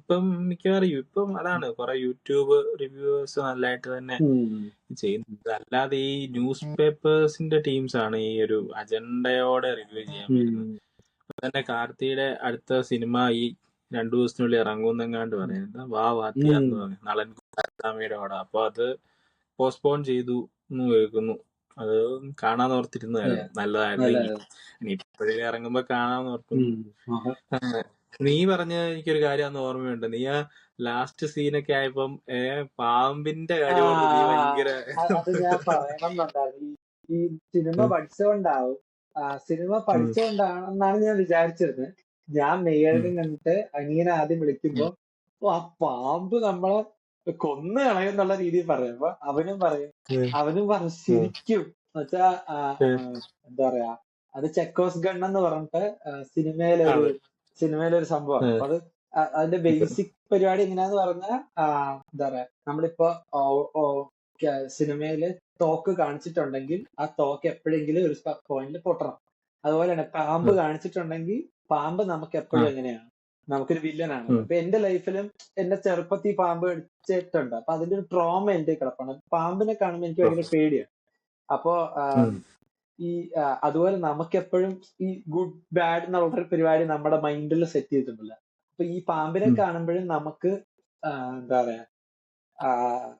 മിക്കവാറും ഇപ്പം അതാണ് കുറെ യൂട്യൂബ് റിവ്യൂവേഴ്സ് നല്ലതായിട്ട് തന്നെ ഉം, ചെയ്യുന്നത്. അല്ലാതെ ഈ ന്യൂസ് പേപ്പേഴ്സിന്റെ ടീംസ് ആണ് ഈ ഒരു അജണ്ടയോടെ റിവ്യൂ ചെയ്യാൻ വരുന്നത്. ഉം. ഇപ്പൊ തന്നെ കാർത്തിയുടെ അടുത്ത സിനിമ ഈ 2 ദിവസത്തിനുള്ളിൽ ഇറങ്ങുന്നെങ്ങാണ്ട് പറയുന്നത്, വാ വാത്തിയ എന്ന് ഉം. പറഞ്ഞു, നളൻ കുമാരസ്വാമിയുടെ പടം. അപ്പൊ അത് പോസ്റ്റ്പോൺ ചെയ്തു എന്ന് കേൾക്കുന്നു. അത് കാണാൻ അതെ, ഓർത്തിരുന്നതായിരുന്നു, നല്ല നല്ലതായിരുന്നെങ്കിൽ. ഇനി ഇപ്പോഴേ ഇറങ്ങുമ്പോ കാണാൻ ഓർക്കുന്നു. നോക്കാം. നീ പറഞ്ഞ എനിക്കൊരു കാര്യം അന്ന് ഓർമ്മയുണ്ട്. നീ ആ ലാസ്റ്റ് സീനൊക്കെ ആയപ്പം പാമ്പിന്റെ ആ കടി കൊണ്ട് നീ ഭയങ്കര അത് ഞാൻ പറയണമെന്നുണ്ടായിരുന്നു. ഈ സിനിമ ഉം, പഠിച്ചുകൊണ്ടാവും. സിനിമ ഉം, പഠിച്ചുകൊണ്ടാണെന്നാണ് ഞാൻ വിചാരിച്ചിരുന്നത്. ഞാൻ ഉം, മെയ്യഴകം കണ്ടിട്ട് അനിയനെ ആദ്യം ഉം, വിളിക്കുമ്പോ, ഓ ആ പാമ്പ് നമ്മളെ കൊന്നു കളയും എന്നുള്ള രീതിയിൽ പറയുമ്പോ അവനും പറയും ഉം, ശരിക്കും എന്നുവെച്ചാ ഉം. എന്താ പറയാ, അത് ചെക്കോസ് ഗൺ എന്ന് പറഞ്ഞിട്ട് അതെ. സിനിമയിലൊരു സംഭവമാണ്. അപ്പൊ അത് അതിന്റെ ബേസിക് പരിപാടി എങ്ങനെയാന്ന് പറഞ്ഞാൽ, എന്താ പറയാ, നമ്മളിപ്പോ സിനിമയില് തോക്ക് കാണിച്ചിട്ടുണ്ടെങ്കിൽ ആ തോക്ക് എപ്പോഴെങ്കിലും ഒരു പോയിന്റിൽ പൊട്ടണം. അതുപോലെ തന്നെ പാമ്പ് ഉം, കാണിച്ചിട്ടുണ്ടെങ്കിൽ പാമ്പ് നമുക്ക് ആ, എപ്പോഴും എങ്ങനെയാണ്, നമുക്കൊരു വില്ലനാണല്ലോ. ഉം, അപ്പൊ എന്റെ ലൈഫിലും എന്റെ ചെറുപ്പത്തിൽ പാമ്പ് കടിച്ചിട്ടുണ്ട്. അപ്പൊ അതിന്റെ ഒരു ട്രോമ എന്റെ കിടപ്പാണ്. പാമ്പിനെ കാണുമ്പോൾ എനിക്ക് ഓ, ഭയങ്കര പേടിയാണ്. അപ്പോ ഉം, ഈ അതുപോലെ നമുക്ക് എപ്പോഴും ഈ ഗുഡ് ബാഡ് എന്നുള്ള പരിപാടി നമ്മുടെ മൈൻഡിൽ സെറ്റ് ചെയ്തിട്ടുണ്ടല്ലോ. അപ്പൊ ഈ പാമ്പിനെ ഉം, കാണുമ്പോഴും നമുക്ക് എന്താ പറയാ,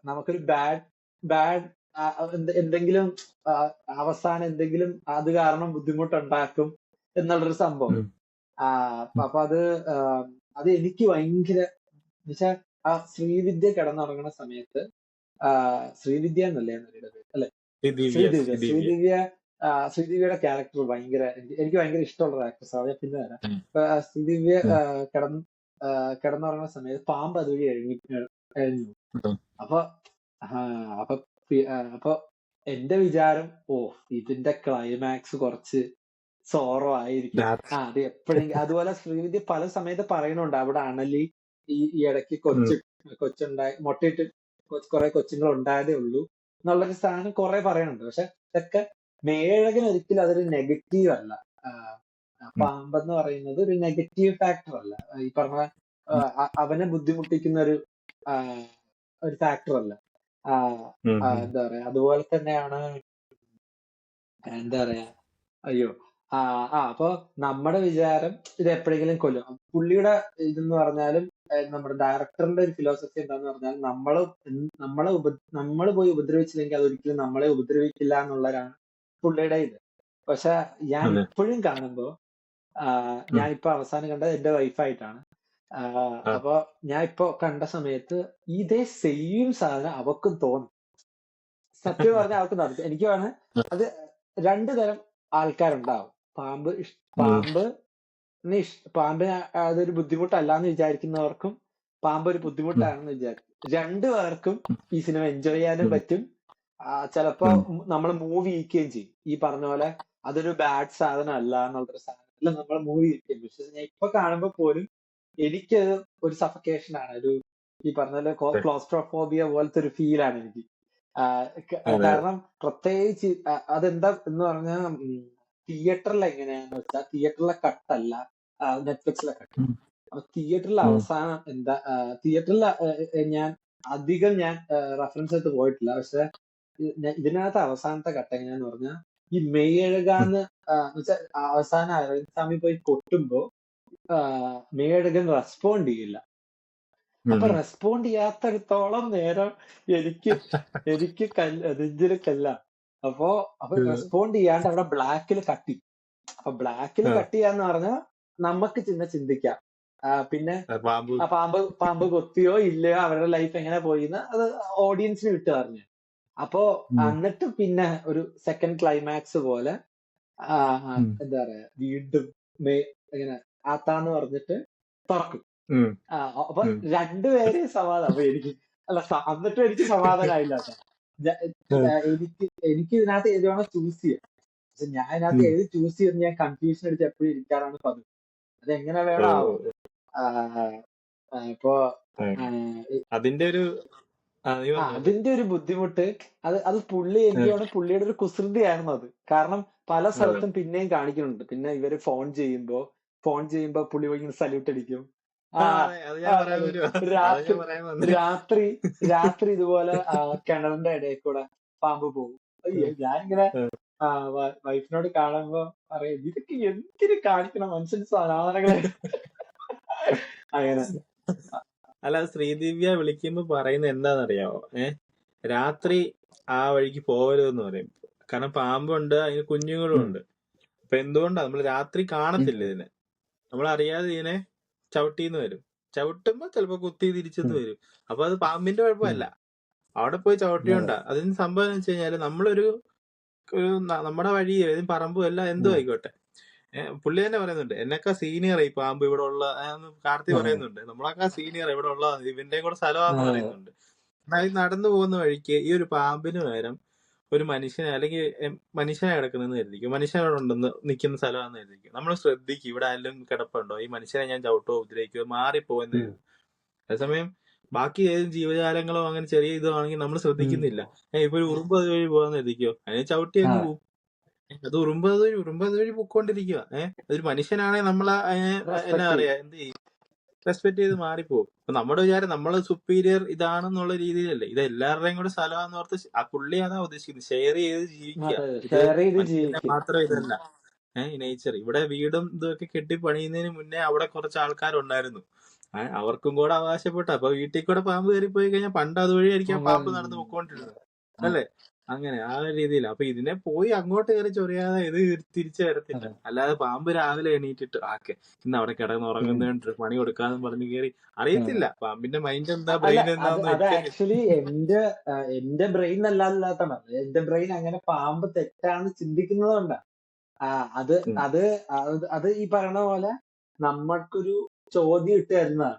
നമുക്കൊരു ബാഡ് എന്തെങ്കിലും ആ, അവസാനം എന്തെങ്കിലും അത് കാരണം ബുദ്ധിമുട്ടുണ്ടാക്കും എന്നുള്ളൊരു സംഭവം. ഉം, ആ, ഉം. അപ്പൊ അത് എനിക്ക് ഭയങ്കര, എന്നുവെച്ചാ ആ ശ്രീവിദ്യ കിടന്നുറങ്ങുന്ന സമയത്ത്, ശ്രീവിദ്യ എന്നല്ലേ നടിയുടെ പേര്, അല്ലെ? ശ്രീദിവ്യ, ശ്രീദിവ്യ ശ്രീദിവ്യ. ശ്രീദിവ്യ ശ്രീദിവ്യയുടെ ക്യാരക്ടർ ഭയങ്കര എനിക്ക് ഭയങ്കര ഇഷ്ടമുള്ള ഒരു ആക്ട്രസ് ആണ്. ഞാൻ പിന്നെ വരാം. ഉം, അപ്പൊ ശ്രീദിവ്യ ഉം, കിടന്ന് കിടന്നുറങ്ങുന്ന സമയത്ത് പാമ്പ് അതുവഴി എഴഞ്ഞു. ഉം. അപ്പൊ ആ, അപ്പൊ അപ്പൊ എന്റെ വിചാരം, ഓ ഇതിന്റെ ക്ലൈമാക്സ് കുറച്ച് സോറോ ആയിരിക്കും. That- അത് എപ്പോഴെങ്കിലും, അതുപോലെ ശ്രീവിദ്യ പല സമയത്ത് പറയുന്നുണ്ട് അവിടെ അണലി ഈ ഇടയ്ക്ക് ഉം, കൊച്ചുണ്ടായി മുട്ടയിട്ട് കുറെ കൊച്ചുങ്ങൾ ഉണ്ടായതേ ഉള്ളൂ എന്നുള്ളൊരു സാധനം കുറെ പറയുന്നുണ്ട്. പക്ഷെ ഇതൊക്കെ മേഴകൻ ഒരിക്കലും അതൊരു നെഗറ്റീവ് അല്ല. ആ, ഉം, പാമ്പെന്ന് പറയുന്നത് ഒരു നെഗറ്റീവ് ഫാക്ടർ അല്ല. ഈ പറഞ്ഞ ഉം, അവനെ ബുദ്ധിമുട്ടിക്കുന്ന ആ, ഒരു ഫാക്ടർ അല്ല. ആ, ഉം, ഉം. എന്താ പറയാ, അതുപോലെ തന്നെയാണ്, എന്താ പറയാ, അയ്യോ, ആ അപ്പൊ നമ്മുടെ വിചാരം ഇത് എപ്പോഴെങ്കിലും കൊല്ലും. പുള്ളിയുടെ ഇതെന്ന് പറഞ്ഞാലും നമ്മുടെ ഡയറക്ടറിന്റെ ഒരു ഫിലോസഫി എന്താന്ന് പറഞ്ഞാൽ നമ്മള് പോയി ഉപദ്രവിച്ചില്ലെങ്കിൽ അതൊരിക്കലും നമ്മളെ ഉപദ്രവിക്കില്ല എന്നുള്ളതാണ് പുള്ളിയുടെ ഇത്. പക്ഷെ ഞാൻ അതെ. ഇപ്പോഴും കാണുമ്പോ, ഉം, ഞാനിപ്പോ അവസാനം കണ്ടത് എന്റെ വൈഫായിട്ടാണ്. ആ, അപ്പൊ ഞാൻ ഇപ്പൊ കണ്ട സമയത്ത് ഇതേ സെയിം സാധനം അവക്കും തോന്നും. സത്യം പറഞ്ഞാൽ അവർക്ക് നടക്കും. എനിക്ക് വേണം അത് രണ്ടു തരം ആൾക്കാരുണ്ടാവും. ഉം, പാമ്പ് പാമ്പിന് അതൊരു ബുദ്ധിമുട്ടല്ല എന്ന് വിചാരിക്കുന്നവർക്കും പാമ്പ് ഒരു ഉം, ബുദ്ധിമുട്ടാണെന്ന് വിചാരിക്കും. രണ്ടുപേർക്കും ഈ സിനിമ എൻജോയ് ചെയ്യാനും ഉം, പറ്റും. ചിലപ്പോ ഉം. നമ്മൾ മൂവ് ചെയ്യിക്കുകയും ചെയ്യും. ഈ പറഞ്ഞ പോലെ അതൊരു ബാഡ് സാധനം അല്ല എന്നുള്ളൊരു സാധനത്തിൽ നമ്മൾ മൂവ് ചെയ്യിക്കുകയും. പക്ഷെ ഞാൻ ഇപ്പൊ കാണുമ്പോ പോലും എനിക്ക് ഒരു സഫക്കേഷൻ ആണ്. ഈ പറഞ്ഞ പോലെ അതെ, ക്ലോസ്ട്രോഫോബിയ പോലത്തെ ഒരു ഫീലാണ് എനിക്ക്. അതെ. കാരണം പ്രത്യേകിച്ച് അതെന്താ എന്ന് പറഞ്ഞാൽ, തിയേറ്ററിൽ എങ്ങനെയാന്ന് വെച്ചാൽ തിയേറ്ററിലെ കട്ടല്ല നെറ്റ്ഫ്ലിക്സിലെ കട്ട്. ഉം, അപ്പൊ തിയേറ്ററിൽ ഉം, അവസാനം എന്താ, തിയേറ്ററിൽ ഞാൻ റെഫറൻസ് എടുത്ത് പോയിട്ടില്ല. പക്ഷെ ഇതിനകത്ത് അവസാനത്തെ കട്ട് എങ്ങനെയാന്ന് പറഞ്ഞാൽ, ഈ ഉം, മെയ്യഴകാന്ന് വെച്ചാൽ അവസാനം അരവിന്ദ് സ്വാമി പോയി കൊട്ടുമ്പോ മെയ്യഴകൻ റെസ്പോണ്ട് ചെയ്യില്ല. ഉം, അപ്പൊ ഉം. റെസ്പോണ്ട് ചെയ്യാത്തടത്തോളം നേരം എനിക്ക് എനിക്ക് നെഞ്ചില് കല്ല. അപ്പൊ റെസ്പോണ്ട് ചെയ്യാണ്ട് അവിടെ ബ്ലാക്കിൽ കട്ടി. അപ്പൊ ബ്ലാക്കിൽ ആ, കട്ട് ചെയ്യാന്ന് പറഞ്ഞാൽ നമുക്ക് ചിന്തിക്കാം. പിന്നെ പാമ്പ്. ആ പാമ്പ് കൊത്തിയോ ഇല്ലയോ, അവരുടെ ലൈഫ് എങ്ങനെ പോയിന്ന് അത് ഓഡിയൻസിന് വിട്ടു പറഞ്ഞു. അപ്പോ ഉം, എന്നിട്ട് പിന്നെ ഒരു സെക്കൻഡ് ക്ലൈമാക്സ് പോലെ ഉം, എന്താ പറയാ, വീണ്ടും ഇങ്ങനെ ആത്താന്ന് പറഞ്ഞിട്ട് തുറക്കും. ഉം, അപ്പൊ ഉം. രണ്ടുപേരെയും സമാധാനം. അപ്പൊ എന്നിട്ടും എനിക്ക് സമാധാനമായില്ല കേട്ടോ. എനിക്ക് ഇതിനകത്ത് ഏത് വേണം ചൂസ് ചെയ്യാം. പക്ഷെ ഞാൻ ഇതിനകത്ത് ഉം. ഏത് ചൂസ് ചെയ്യുന്ന ഞാൻ കൺഫ്യൂഷൻ അടിച്ച് എപ്പോഴും ഇരിക്കാറാണ് പതിവ്. അതെങ്ങനെ ഓ, വേണം ആവാം. ഇപ്പൊ അതിന്റെ ഒരു നീ പറഞ്ഞോ. അതിന്റെ ഒരു ബുദ്ധിമുട്ട് അത് പുള്ളി എനിക്ക് തോന്നുന്നു പുള്ളിയുടെ ഒരു കുസൃതിയായിരുന്നു അത്. കാരണം പല സ്ഥലത്തും പിന്നെയും കാണിക്കുന്നുണ്ട്. പിന്നെ ഇവര് ഫോൺ ചെയ്യുമ്പോ പുള്ളി ഇങ്ങനെ സല്യൂട്ട് അടിക്കും. ആ അത് ഞാൻ പറയാൻ വരുവാ. രാത്രി ഞാൻ പറയാൻ വന്നേ. രാത്രി രാത്രി ഇതുപോലെ കിണറിന്റെ ഇടയിൽ കൂടെ പാമ്പ് പോകും. അയ്യോ, ഞാനിങ്ങനെ വൈഫിനോട് കാണുമ്പോ പറയും, ഇതൊക്കെ എന്തിനു കാണിക്കണം മനുഷ്യൻ സാധനങ്ങളെ. അങ്ങനെ അല്ല, ശ്രീദിവ്യ വിളിക്കുമ്പോ പറയുന്നത് എന്താണെന്നറിയാമോ? രാത്രി ആ വഴിക്ക് പോകരുതെന്ന് പറയും. കാരണം പാമ്പുണ്ട്, അതിന് കുഞ്ഞുങ്ങളും ഉണ്ട്. അപ്പൊ എന്തുകൊണ്ടാ നമ്മൾ രാത്രി കാണത്തില്ല ഇതിനെ, നമ്മൾ അറിയാതെ ഇതിനെ ചവിട്ടിന്ന് വരും. ചവിട്ടുമ്പോ ചിലപ്പോ കുത്തി തിരിച്ചെന്ന് വരും. അപ്പൊ അത് പാമ്പിന്റെ കുഴപ്പമല്ല, അവിടെ പോയി ചവിട്ടിയോണ്ടാ. അതിന് സംഭവം എന്ന് വെച്ച് കഴിഞ്ഞാല് നമ്മളൊരു നമ്മുടെ വഴി പറമ്പും എല്ലാം എന്തോ ആയിക്കോട്ടെ, പുള്ളി തന്നെ പറയുന്നുണ്ട്, എന്നൊക്കെ സീനിയർ ഈ പാമ്പ് ഇവിടെ ഉള്ള കാർത്തി പറയുന്നുണ്ട്, നമ്മളൊക്കെ സീനിയർ ഇവിടെ ഉള്ള ഇവന്റെയും കൂടെ സ്ഥലമാണെന്ന് പറയുന്നുണ്ട്. എന്നാൽ നടന്നു പോകുന്ന വഴിക്ക് ഈ ഒരു പാമ്പിന് പകരം ഒരു മനുഷ്യനെ, അല്ലെങ്കിൽ മനുഷ്യനെ കിടക്കുന്നതെന്ന് കരുതിക്കും, മനുഷ്യനോടുണ്ടെന്ന് നിൽക്കുന്ന സ്ഥലമാണെന്ന് കരുതിക്കും, നമ്മൾ ശ്രദ്ധിക്കും ഇവിടെ ആരെങ്കിലും കിടപ്പുണ്ടോ, ഈ മനുഷ്യനെ ഞാൻ ചവിട്ടോ ഉപദ്രവിക്കോ മാറിപ്പോയെന്ന് കരുതും. അതേസമയം ബാക്കി ഏതും ജീവജാലങ്ങളോ അങ്ങനെ ചെറിയ ഇതാണെങ്കിൽ നമ്മൾ ശ്രദ്ധിക്കുന്നില്ല. ഇപ്പൊ ഒരു ഉറുമ്പ് അത് വഴി പോകാന്ന് കരുതിക്കോ, അതിനെ ചവിട്ടി അങ്ങ് പോകും. അത് ഉറുമ്പ് അത് വഴി പൊക്കോണ്ടിരിക്കുക. അതൊരു മനുഷ്യനാണെങ്കിൽ നമ്മളെ എന്നാ പറയാ, എന്ത് ചെയ്യും, റെസ്പെക്ട് ചെയ്ത് മാറിപ്പോകും. അപ്പൊ നമ്മുടെ വിചാരം നമ്മള് സുപ്പീരിയർ ഇതാണെന്നുള്ള രീതിയിലല്ലേ. ഇത് എല്ലാവരുടെയും കൂടെ സ്ഥലമാണെന്ന് ഓർത്ത് ആ പുള്ളി അതാ ഉദ്ദേശിക്കുന്നത്, ഷെയർ ചെയ്ത് ജീവിക്കുക. ഇത് മാത്രം ഇതല്ല ഈ നേച്ചർ. ഇവിടെ വീടും ഇതൊക്കെ കെട്ടി പണിയുന്നതിന് മുന്നേ അവിടെ കുറച്ച് ആൾക്കാരുണ്ടായിരുന്നു. അവർക്കും കൂടെ അവകാശപ്പെട്ടു. അപ്പൊ വീട്ടിൽ കൂടെ പാമ്പ് കയറി പോയി കഴിഞ്ഞാൽ പണ്ട് അതുവഴിയായിരിക്കും പാമ്പ് നടന്ന് പൊക്കോണ്ടിരുന്നത്, അല്ലേ? അങ്ങനെ ആ ഒരു രീതിയിൽ. അപ്പൊ ഇതിനെ പോയി അങ്ങോട്ട് കയറി ചൊറിയാതെ ഇത് തിരിച്ചു വരത്തില്ല. അല്ലാതെ പാമ്പ് രാവിലെ എണീറ്റിട്ട് ഇന്ന് അവിടെ കിടന്നുറങ്ങുന്നുണ്ട് പണി കൊടുക്കാന്ന് പറഞ്ഞ് കയറി, അറിയത്തില്ല പാമ്പിന്റെ മൈൻഡ് എന്താ, ബ്രെയിൻ എന്താന്ന്. അത് ആക്ച്വലി എന്റെ ബ്രെയിൻ അല്ലാത്തതാണ്. എന്റെ ബ്രെയിൻ അങ്ങനെ പാമ്പ് തെറ്റാന്ന് ചിന്തിക്കുന്നതുകൊണ്ടാ. അത് ഈ പറയണ പോലെ നമ്മൾക്കൊരു ചോദ്യം ഇട്ട് തരുന്നതാണ്.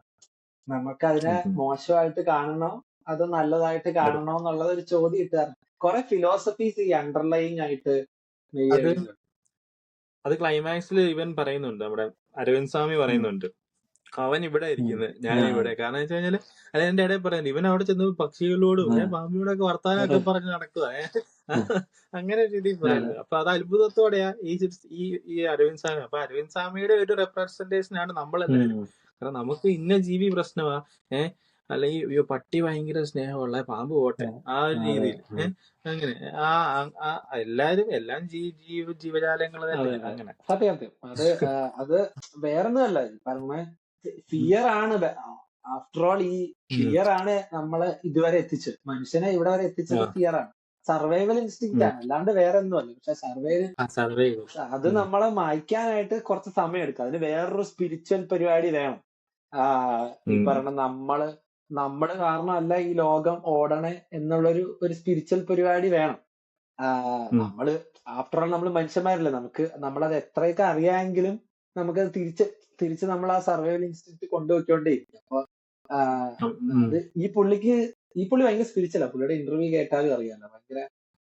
നമുക്കതിനെ മോശമായിട്ട് കാണണോ അതോ നല്ലതായിട്ട് കാണണോ എന്നുള്ളത് ഒരു ചോദ്യം ഇട്ട് തരണം. കുറെ ഫിലോസഫീസ് ഈ അണ്ടർലൈങ് ആയിട്ട് അത് ക്ലൈമാക്സിൽ ഇവൻ പറയുന്നുണ്ട്, നമ്മുടെ അരവിന്ദ് സ്വാമി പറയുന്നുണ്ട്, അവൻ ഇവിടെ ഇരിക്കുന്നത്, ഞാൻ ഇവിടെ. കാരണം വെച്ച് കഴിഞ്ഞാല് അത് എന്റെ ഇടയിൽ പറയുന്നത്, ഇവൻ അവിടെ ചെന്ന് പക്ഷികളോടും പാമ്പിനോടൊക്കെ വർത്താനൊക്കെ പറഞ്ഞ് നടക്കുക, അങ്ങനെ രീതിയിൽ പറയുന്നത്. അപ്പൊ അത് അത്ഭുതത്തോടെയാ ഈ അരവിന്ദ് സ്വാമി. അപ്പൊ അരവിന്ദ് സ്വാമിയുടെ ഒരു റെപ്രസെന്റേഷൻ ആണ് നമ്മളെല്ലാവരും. കാരണം നമുക്ക് ഇന്ന ജീവി പ്രശ്നമാ, അല്ലെങ്കിൽ പട്ടി ഭയങ്കര സ്നേഹമുള്ള, പാമ്പ് പോട്ടെ, ആ ഒരു രീതിയിൽ. അങ്ങനെ എല്ലാരും എല്ലാം ജീവജാലങ്ങൾ തന്നെ. അങ്ങനെ സത്യം. അത് വേറൊന്നുമല്ല, പറഞ്ഞ ഫിയർ ആണ്. ആഫ്റ്റർ ഓൾ ഈ ഫിയർ ആണ് നമ്മളെ ഇതുവരെ എത്തിച്ചത്, മനുഷ്യനെ ഇവിടെ വരെ എത്തിച്ചത് ഫിയർ ആണ്. സർവൈവൽ ഇൻസ്റ്റിങ്ക്റ്റ് ആണ്, അല്ലാണ്ട് വേറെ ഒന്നുമല്ല. പക്ഷെ സർവൈവൽ അത് നമ്മളെ മായ്ക്കാനായിട്ട് കുറച്ച് സമയം എടുക്കും. അതിന് വേറൊരു സ്പിരിച്വൽ പരിപാടി വേണം. ഈ പറഞ്ഞ നമ്മള് കാരണമല്ല ഈ ലോകം ഓടണേ എന്നുള്ളൊരു സ്പിരിച്വൽ പരിപാടി വേണം. നമ്മള് ആഫ്റ്റർ ഓൾ നമ്മൾ മനുഷ്യന്മാരല്ലേ, നമ്മളത് എത്രയൊക്കെ അറിയാമെങ്കിലും നമുക്കത് തിരിച്ച് നമ്മൾ ആ സർവൈവൽ ഇൻസ്റ്റിങ്ക്റ്റ് കൊണ്ടുപോയിക്കൊണ്ടേയിരിക്കും. അപ്പൊ അത് ഈ പുള്ളി ഭയങ്കര സ്പിരിച്വലാ. പുള്ളിയുടെ ഇന്റർവ്യൂ കേട്ടാലും അറിയാലോ, ഭയങ്കര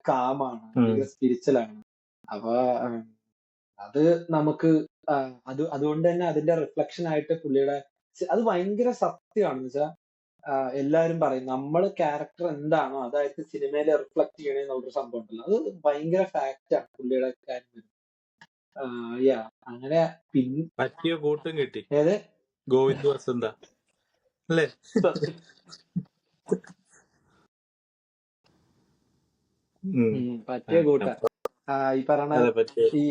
കാമാണ്, ഭയങ്കര സ്പിരിച്വലാണ്. അപ്പൊ അത് നമുക്ക് അതുകൊണ്ട് തന്നെ അതിന്റെ റിഫ്ലക്ഷൻ ആയിട്ട് പുള്ളിയുടെ അത് ഭയങ്കര സത്യമാണെന്ന് വെച്ചാൽ എല്ലാവരും പറയും നമ്മള് ക്യാരക്ടർ എന്താണോ അതായത് സിനിമയിൽ റിഫ്ലക്ട് ചെയ്യണേ എന്നുള്ളൊരു സംഭവം ഉണ്ടല്ലോ. അത് ഭയങ്കര ഫാക്റ്റ് ആണ് പുള്ളിയുടെ കാര്യം. അങ്ങനെ പറ്റിയ കൂട്ടും കിട്ടി. ഏത് ഗോവിന്ദ് വസന്ത അല്ലേ? പറ്റിയ കൂട്ട. ഈ പറഞ്ഞ ഈ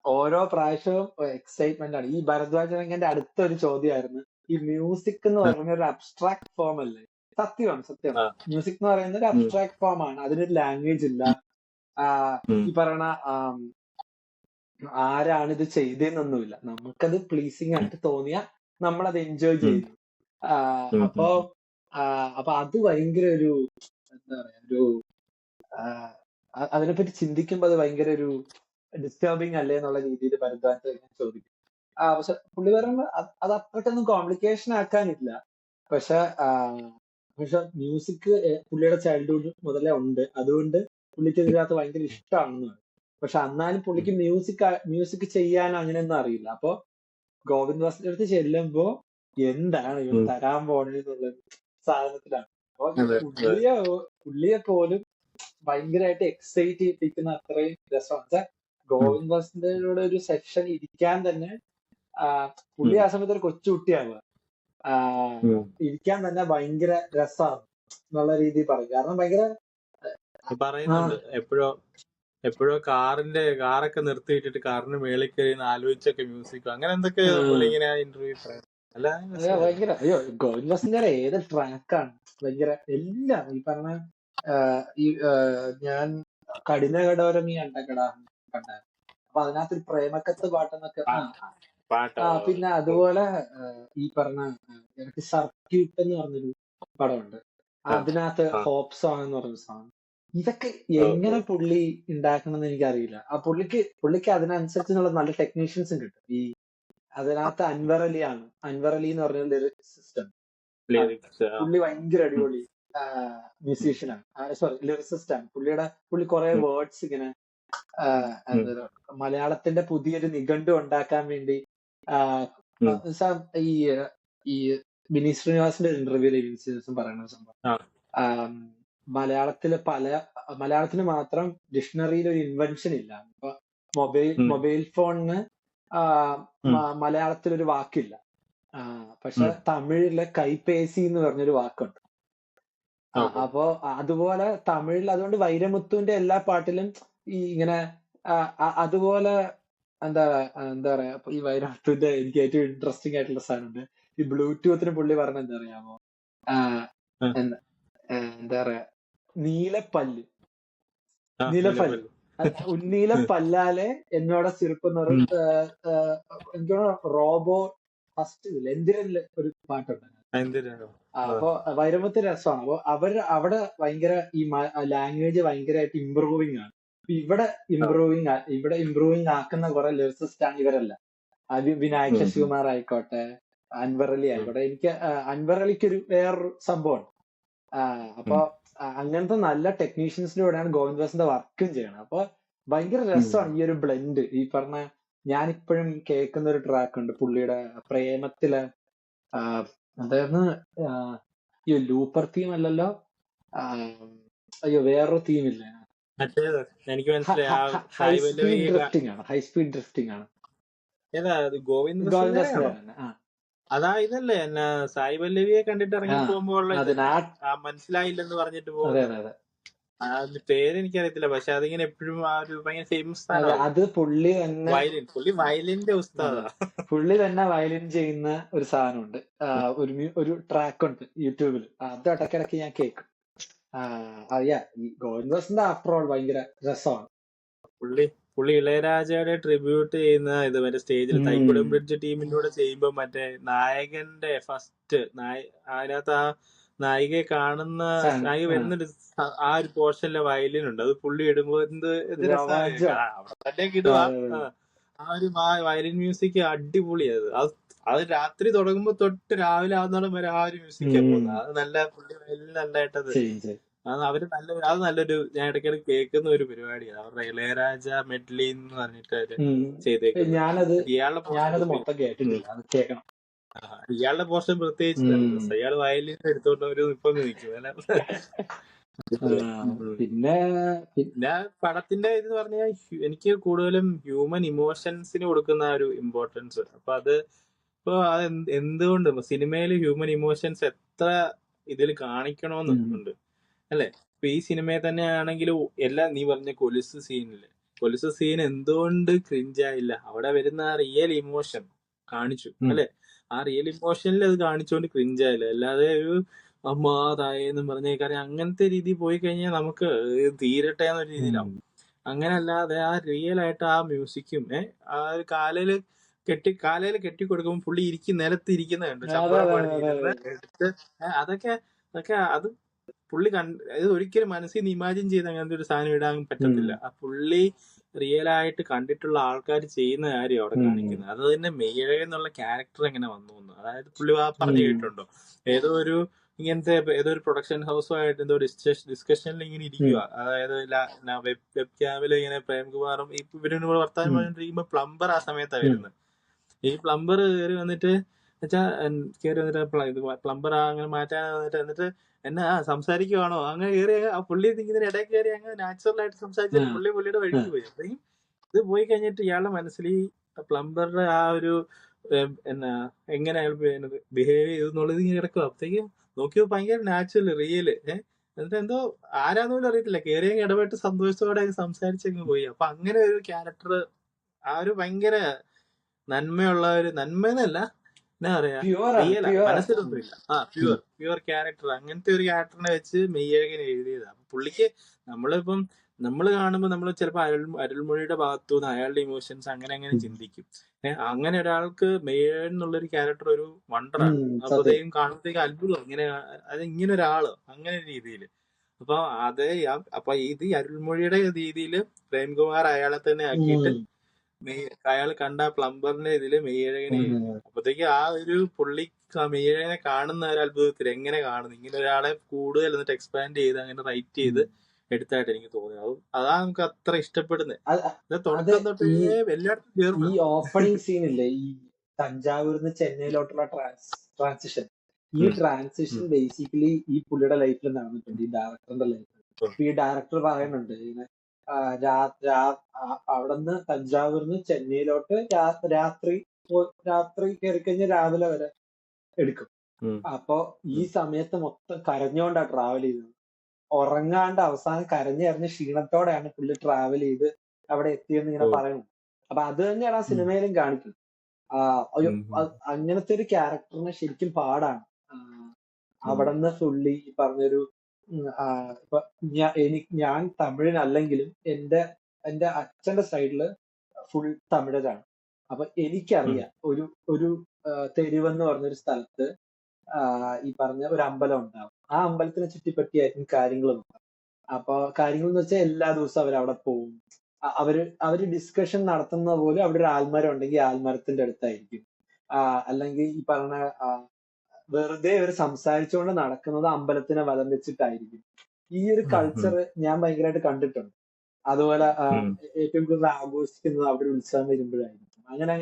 ഓരോ പ്രാവശ്യവും എക്സൈറ്റ്മെന്റ് ആണ്. ഈ ഭരദ്വാജന്റെ അടുത്തൊരു ചോദ്യമായിരുന്നു, ഈ മ്യൂസിക് എന്ന് പറഞ്ഞ ഒരു അബ്സ്ട്രാക്ട് ഫോം അല്ലേ? സത്യം. മ്യൂസിക് എന്ന് പറയുന്നത് ഒരു അബ്സ്ട്രാക്ട് ഫോം ആണ്. അതിനൊരു ലാംഗ്വേജ് ഇല്ല. ഈ പറയണ ആരാണ് ഇത് ചെയ്തതെന്നൊന്നുമില്ല. നമുക്കത് പ്ലീസിങ് ആയിട്ട് തോന്നിയാ നമ്മളത് എൻജോയ് ചെയ്തു. അപ്പൊ അത് ഭയങ്കര ഒരു എന്താ പറയാ, അതിനെപ്പറ്റി ചിന്തിക്കുമ്പോ അത് ഭയങ്കര ഒരു ഡിസ്റ്റർബിങ് അല്ലേ എന്നുള്ള രീതിയിൽ ഭരദ്വാജ് ചോദിക്കും. പക്ഷെ പുള്ളി പറയുമ്പോൾ അത് അത്രയ്ക്കൊന്നും കോംപ്ലിക്കേഷൻ ആക്കാനില്ല. പക്ഷെ മ്യൂസിക് പുള്ളിയുടെ ചൈൽഡ്ഹുഡ് മുതലേ ഉണ്ട്, അതുകൊണ്ട് പുള്ളിക്ക് ഇതിനകത്ത് ഭയങ്കര ഇഷ്ടമാണെന്ന് പറയും. പക്ഷെ എന്നാലും പുള്ളിക്ക് മ്യൂസിക് ചെയ്യാൻ അങ്ങനെയൊന്നും അറിയില്ല. അപ്പൊ ഗോവിന്ദ് വാസന്റെ അടുത്ത് ചെല്ലുമ്പോ എന്താണ് ഇവൻ ഉം. തരാൻ പോണെന്നുള്ള സാധനത്തിലാണ്. അപ്പൊ അതെ, അതെ. പുള്ളിയെ പോലും ഭയങ്കരമായിട്ട് എക്സൈറ്റ് ചെയ്യിപ്പിക്കുന്ന അത്രയും രസമാണ്. ഗോവിന്ദ് വസന്തയുടെ ഒരു സെക്ഷൻ ഇരിക്കാൻ തന്നെ പുള്ളി ഉം. ആ സമയത്ത് ഒരു കൊച്ചുകുട്ടിയാവുക. ഉം. ഇരിക്കാൻ തന്നെ ഭയങ്കര രസമാണ് എന്നുള്ള രീതിയിൽ പറയും. കാരണം ഭയങ്കര പറയുന്നുണ്ട് എപ്പോഴോ കാറൊക്കെ നിർത്തിയിട്ടിട്ട് കാറിന് മേളിൽ കയറി ആലോചിച്ചൊക്കെ മ്യൂസിക് അങ്ങനെ എന്തൊക്കെ പുള്ളി ഇങ്ങനെ ഇന്റർവ്യൂ പറയുന്നത്. അല്ല ഭയങ്കര ഗോവിന്ദ് വസന്തയുടെ ഏത് ട്രാക്കാണ് ഭയങ്കര എല്ലാം ഈ പറഞ്ഞ ഞാൻ കഠിന കടോരം ഈ കണ്ടായിരുന്നു. അപ്പൊ അതിനകത്ത് പ്രേമക്കത്ത് പാട്ടെന്നൊക്കെ പിന്നെ അതുപോലെ ഈ പറഞ്ഞ എനിക്ക് സർക്യൂട്ട് എന്ന് പറഞ്ഞൊരു പടമുണ്ട്. അതിനകത്ത് ഹോപ്പ് സോങ് എന്ന് പറഞ്ഞൊരു സോങ്. ഇതൊക്കെ എങ്ങനെ പുള്ളി ഉണ്ടാക്കണമെന്ന് എനിക്കറിയില്ല. ആ പുള്ളിക്ക് അതിനനുസരിച്ചുള്ള നല്ല ടെക്നീഷ്യൻസും കിട്ടും. ഈ അതിനകത്ത് അൻവർ അലി എന്ന് പറഞ്ഞ ലിറിക്സ് സിസ്റ്റം. പുള്ളി ഭയങ്കര അടിപൊളി മ്യൂസീഷ്യനാണ്. സോറി ലിറിസിസ്റ്റ് ആണ്. പുള്ളി കുറെ വേർഡ്സ് ഇങ്ങനെ മലയാളത്തിന്റെ പുതിയൊരു നിഘണ്ടു ഉണ്ടാക്കാൻ വേണ്ടി ഈ വിനീത് ശ്രീനിവാസിന്റെ ഇന്റർവ്യൂല് വിനീത് ശ്രീനിവാസൻ പറയുന്ന സംഭവം മലയാളത്തിന് മാത്രം ഡിക്ഷണറിയിൽ ഒരു ഇൻവെൻഷൻ ഇല്ല. ഇപ്പൊ മൊബൈൽ ഫോണിന് മലയാളത്തിൽ ഒരു വാക്കില്ല. പക്ഷെ തമിഴിലെ കൈപേസി എന്ന് പറഞ്ഞൊരു വാക്കുണ്ട്. അപ്പോ അതുപോലെ തമിഴിൽ അതുകൊണ്ട് വൈരമുത്തുവിന്റെ എല്ലാ പാട്ടിലും ഈ ഇങ്ങനെ അതുപോലെ എന്താ പറയാ ഈ വൈരമുത്തുവിന്റെ എനിക്ക് ഏറ്റവും ഇൻട്രസ്റ്റിംഗ് ആയിട്ടുള്ള സാധനമുണ്ട്. ഈ ബ്ലൂടൂത്തിന് പുള്ളി പറഞ്ഞ എന്താ അറിയാമോ? എന്താ പറയാ നീലപ്പല്ല് ഉന്നീല പല്ലാലെ എന്നോட സിറിപ്പെന്ന് പറഞ്ഞ എനിക്ക് റോബോ ഫസ്റ്റ് ഇതില്ല എന്തിരല്ല ഒരു പാട്ടുണ്ട്. അപ്പൊ വൈരമുത്ത് രസമാണ്. അപ്പൊ അവിടെ ഭയങ്കര ഈ ലാംഗ്വേജ് ഭയങ്കരമായിട്ട് ഇമ്പ്രൂവിങ് ആണ്. ഇവിടെ ഇമ്പ്രൂവിങ് ആക്കുന്ന കുറെ ലിറിസിസ്റ്റ് ആണ് ഇവരല്ല. വിനായക് ശശികുമാർ ആയിക്കോട്ടെ, അൻവർ അലി ആയിക്കോട്ടെ. എനിക്ക് അൻവർ അലിക്ക് ഒരു വേറൊരു സംഭവമാണ്. അപ്പൊ അങ്ങനത്തെ നല്ല ടെക്നീഷ്യൻസിന്റെ കൂടെയാണ് ഗോവിന്ദ് വസന്ത വർക്കും ചെയ്യണം. അപ്പൊ ഭയങ്കര രസമാണ് ഈ ഒരു ബ്ലെൻഡ്. ഈ പറഞ്ഞ ഞാനിപ്പോഴും കേൾക്കുന്ന ഒരു ട്രാക്ക് ഉണ്ട് പുള്ളിയുടെ പ്രേമത്തിലെ എന്തായിരുന്നു ഈ ലൂപ്പർ തീം അല്ലല്ലോ, വേറൊരു തീമില്ലേ, ഹൈ സ്പീഡ് ഡ്രിഫ്റ്റിംഗ് ആണ്. ഗോവിന്ദ് വസന്ത ഇതല്ലേ എന്നാ സായി പല്ലവിയെ കണ്ടിട്ട് ഇറങ്ങി പോകുമ്പോൾ മനസ്സിലായില്ലെന്ന് പറഞ്ഞിട്ട് പോകുന്നത്. പേരെനിക്കറിയത്തില്ല. പക്ഷെ അതിങ്ങനെ എപ്പോഴും ആ ഒരു ഭയങ്കര ഫേമസ് സാധനം. അത് പുള്ളി വയലിന്റെ ഉസ്താദാ. പുള്ളി തന്നെ വയലിൻ ചെയ്യുന്ന ഒരു സാധനമുണ്ട്. ഒരു ട്രാക്ക് ഉണ്ട് യൂട്യൂബിൽ. അത് ഇടയ്ക്കിടയ്ക്ക് ഞാൻ കേൾക്കും. ഈ ഗോവിന്ദ് വസന്ത ആഫ്റ്റർ ഓൾ ഭയങ്കര രസമാണ്. പുള്ളി ഇളയരാജയുടെ ട്രിബ്യൂട്ട് ചെയ്യുന്ന ഇത് മറ്റേ സ്റ്റേജിൽ തൈക്കുടം ബ്രിഡ്ജ് ടീമിന്റെ കൂടെ ചെയ്യുമ്പോ മറ്റേ നായകന്റെ ഫസ്റ്റ് അതിനകത്ത് ആ നായികയെ കാണുന്ന നായിക വരുന്നൊരു ആ ഒരു പോർഷനിലെ വയലിൻ ഉണ്ട്. അത് പുള്ളി ഇടുമ്പോ എന്ത് ഇടുക. ആ ഒരു വയലിൻ മ്യൂസിക് അടിപൊളിയത്. അത് രാത്രി തുടങ്ങുമ്പോ തൊട്ട് രാവിലെ ആവുന്നോളം വരെ ആ ഒരു മ്യൂസിക്കാണ് പോകുന്നത്. അത് നല്ല പുള്ളി വയലിൻ നല്ലതായിട്ടത് അത് നല്ലൊരു ഞാൻ ഇടയ്ക്കിടയ്ക്ക് കേൾക്കുന്ന ഒരു പരിപാടിയാണ്. അവരുടെ ഇളയരാജ മെഡ്ലി എന്ന് പറഞ്ഞിട്ട് ചെയ്തേക്കുന്നത്. ഇയാളുടെ പോർഷൻ പ്രത്യേകിച്ച് ഇയാള് വയലിൻ എടുത്തോണ്ട് ഒരു ഇപ്പൊ നിൽക്കും. പിന്നെ പടത്തിന്റെ ഇത് പറഞ്ഞാൽ എനിക്ക് കൂടുതലും ഹ്യൂമൻ ഇമോഷൻസിന് കൊടുക്കുന്ന ഒരു ഇമ്പോർട്ടൻസ്. അപ്പൊ അത് എന്തുകൊണ്ട് സിനിമയിൽ ഹ്യൂമൻ ഇമോഷൻസ് എത്ര ഇതിൽ കാണിക്കണമെന്നുണ്ട് അല്ലെ? ഇപ്പൊ ഈ സിനിമയെ തന്നെ ആണെങ്കിലും എല്ലാം നീ പറഞ്ഞ കൊലുസ് സീൻ എന്തുകൊണ്ട് ക്രിഞ്ചായില്ല? അവിടെ വരുന്ന ആ റിയൽ ഇമോഷൻ കാണിച്ചു അല്ലെ? ആ റിയൽ ഇമോഷനിൽ അത് കാണിച്ചുകൊണ്ട് ക്രിഞ്ചായില്ല. അല്ലാതെ ഒരു അമ്മാതായെന്നും പറഞ്ഞേക്കാരെ അങ്ങനത്തെ രീതി പോയി കഴിഞ്ഞാൽ നമുക്ക് തീരട്ടെ എന്നൊരു രീതിയിലാവും. അങ്ങനെ അല്ലാതെ ആ റിയൽ ആയിട്ട് ആ മ്യൂസിക്കും ആ ഒരു കാലയില് കെട്ടി കൊടുക്കുമ്പോൾ പുള്ളി നിലത്ത് ഇരിക്കുന്ന കണ്ടു. അതൊക്കെ അത് പുള്ളി അത് ഒരിക്കലും മനസ്സിൽ നിന്ന് ഇമാജിൻ ചെയ്ത് അങ്ങനത്തെ ഒരു സാധനം ഇടാൻ പറ്റത്തില്ല. ആ പുള്ളി റിയൽ ആയിട്ട് കണ്ടിട്ടുള്ള ആൾക്കാർ ചെയ്യുന്ന കാര്യം അവിടെ കാണിക്കുന്നത്. അത് തന്നെ മെയ്യഴകൻ എന്നുള്ള ക്യാരക്ടർ എങ്ങനെ വന്നു. അതായത് പുള്ളി പറഞ്ഞു കേട്ടിട്ടുണ്ടോ? ഏതോ ഒരു പ്രൊഡക്ഷൻ ഹൗസുമായിട്ട് എന്തോ ഡിസ്കഷനിൽ ഇങ്ങനെ ഇരിക്കുക. അതായത് വെബ് ക്യാമിൽ ഇങ്ങനെ പ്രേംകുമാറും ഇവരോട് വർത്താനം പറഞ്ഞിരിക്കുമ്പോ പ്ലംബർ ആ സമയത്താണ് വരുന്നത്. ഈ പ്ലംബർ കയറി വന്നിട്ട് വെച്ചാ കയറി വന്നിട്ട് ഇത് പ്ലംബർ അങ്ങനെ മാറ്റാൻ എന്നിട്ട് എന്നെ സംസാരിക്കുവാണോ അങ്ങനെ കയറി ആ പുള്ളി ഇതിങ്ങനെ ഇടയിൽ കയറി അങ്ങ് നാച്ചുറൽ ആയിട്ട് സംസാരിച്ചിട്ട് പുള്ളിയുടെ വഴിക്ക് പോയി. അത്രയും ഇത് പോയി കഴിഞ്ഞിട്ട് ഇയാളുടെ മനസ്സിൽ ഈ പ്ലംബറുടെ ആ ഒരു എന്നാ എങ്ങനെ അയാൾ ബിഹേവ് ചെയ്തു എന്നുള്ളത് ഇങ്ങനെ കിടക്കുക. അപ്പത്തേക്ക് നോക്കിയപ്പോ ഭയങ്കര നാച്ചുറൽ റിയല്. എന്നിട്ട് എന്തോ ആരാന്ന് പോലും അറിയത്തില്ല, കയറിയങ്ങ് ഇടപെട്ട് സന്തോഷത്തോടെ സംസാരിച്ചങ്ങ് പോയി. അപ്പൊ അങ്ങനെ ഒരു ക്യാരക്ടർ, ആ ഒരു ഭയങ്കര നന്മയുള്ള ഒരു നന്മയെന്നല്ല, എന്നാ പറയാ, റിയലാ, മനസ്സിലൊന്നുമില്ല. Pure character. അങ്ങനത്തെ ഒരു ക്യാരക്ടറിനെ വെച്ച് മെയ്യഴകൻ എഴുതിയതാ. പുള്ളിക്ക് നമ്മളിപ്പം നമ്മൾ കാണുമ്പോൾ നമ്മൾ ചിലപ്പോൾ അരുൾമൊഴിയുടെ ഭാഗത്തുനിന്ന് അയാളുടെ ഇമോഷൻസ് അങ്ങനെ ചിന്തിക്കും. അങ്ങനെ ഒരാൾക്ക് മെയ്യഴകൻ എന്നുള്ളൊരു ക്യാരക്ടർ ഒരു വണ്ടറാണ്. അപ്പോഴത്തേക്കും കാണുമ്പോഴത്തേക്കും അത്ഭുതം, ഇങ്ങനെ ഒരാള് അങ്ങനെ രീതിയിൽ. അപ്പൊ അപ്പൊ ഇത് അരുൾമൊഴിയുടെ രീതിയിൽ പ്രേംകുമാർ അയാളെ തന്നെ ആക്കിയിട്ട് അയാൾ കണ്ട പ്ലംബറിന്റെ ഇതില് മെയ്യഴകനെ എഴുതി. അപ്പത്തേക്ക് ആ ഒരു പുള്ളി മെയ്യഴകനെ കാണുന്ന ഒരു അത്ഭുതത്തിൽ എങ്ങനെ കാണുന്നു, ഇങ്ങനെ ഒരാളെ കൂടുതൽ എന്നിട്ട് എക്സ്പാൻഡ് ചെയ്ത് അങ്ങനെ റൈറ്റ് ചെയ്ത് എടുത്തായിട്ട് എനിക്ക് തോന്നിയത്. അതാ നമുക്ക് അത്ര ഇഷ്ടപ്പെടുന്നത്. തുടക്കം തൊട്ടേ എല്ലായിടത്തും ഈ ഓപ്പണിംഗ് സീനില്ലേ, ഈ തഞ്ചാവൂരിന്ന് ചെന്നൈയിലോട്ടുള്ള ട്രാൻസിഷൻ, ഈ ട്രാൻസിഷൻ ബേസിക്കലി ഈ പുള്ളിയുടെ ലൈഫിൽ നടന്നിട്ടുണ്ട്, ഈ ഡയറക്ടറിന്റെ ലൈഫിൽ. ഈ ഡയറക്ടർ പറയുന്നുണ്ട് ഇങ്ങനെ അവിടുന്ന് തഞ്ചാവൂരിന്ന് ചെന്നൈയിലോട്ട് രാത്രി കയറി കഴിഞ്ഞ് രാവിലെ വരെ എടുക്കും. അപ്പൊ ഈ സമയത്ത് മൊത്തം കരഞ്ഞോണ്ടാ ട്രാവൽ ചെയ്തത്. ഉറങ്ങാണ്ട് അവസാനം കരഞ്ഞ് ക്ഷീണത്തോടെയാണ് പുള്ളി ട്രാവൽ ചെയ്ത് അവിടെ എത്തിയെന്ന് ഇങ്ങനെ പറയുന്നു. അപ്പൊ അത് തന്നെയാണ് ആ സിനിമയിലും കാണിക്കുന്നത്. അങ്ങനത്തെ ഒരു ക്യാരക്ടറിനെ ശരിക്കും പാടാണ്. അവിടുന്ന് ഫുള്ളി പറഞ്ഞൊരു ഇപ്പൊ ഞാൻ തമിഴിനല്ലെങ്കിലും എന്റെ അച്ഛന്റെ സൈഡില് ഫുൾ തമിഴരാണ്. അപ്പൊ എനിക്കറിയാം ഒരു തെരുവെന്ന് പറഞ്ഞൊരു സ്ഥലത്ത് ഈ പറഞ്ഞ ഒരു അമ്പലം ഉണ്ടാവും. ആ അമ്പലത്തിനെ ചുറ്റിപ്പറ്റിയായിരിക്കും കാര്യങ്ങളും. അപ്പൊ കാര്യങ്ങൾ എന്ന് വെച്ചാൽ എല്ലാ ദിവസവും അവരവിടെ പോകും. അവര് ഡിസ്കഷൻ നടത്തുന്ന പോലെ അവിടെ ഒരു ആൽമരം ഉണ്ടെങ്കിൽ ആൽമരത്തിന്റെ അടുത്തായിരിക്കും. അല്ലെങ്കിൽ ഈ പറഞ്ഞ വെറുതെ ഒരു സംസാരിച്ചുകൊണ്ട് നടക്കുന്നത് അമ്പലത്തിനെ വലം വെച്ചിട്ടായിരിക്കും. ഈ ഒരു കൾച്ചർ ഞാൻ ഭയങ്കരമായിട്ട് കണ്ടിട്ടുണ്ട്. അതുപോലെ ഏറ്റവും കൂടുതൽ ആഘോഷിക്കുന്നത് അവിടെ ഒരു ഉത്സവം വരുമ്പോഴായിരിക്കും. അങ്ങനെ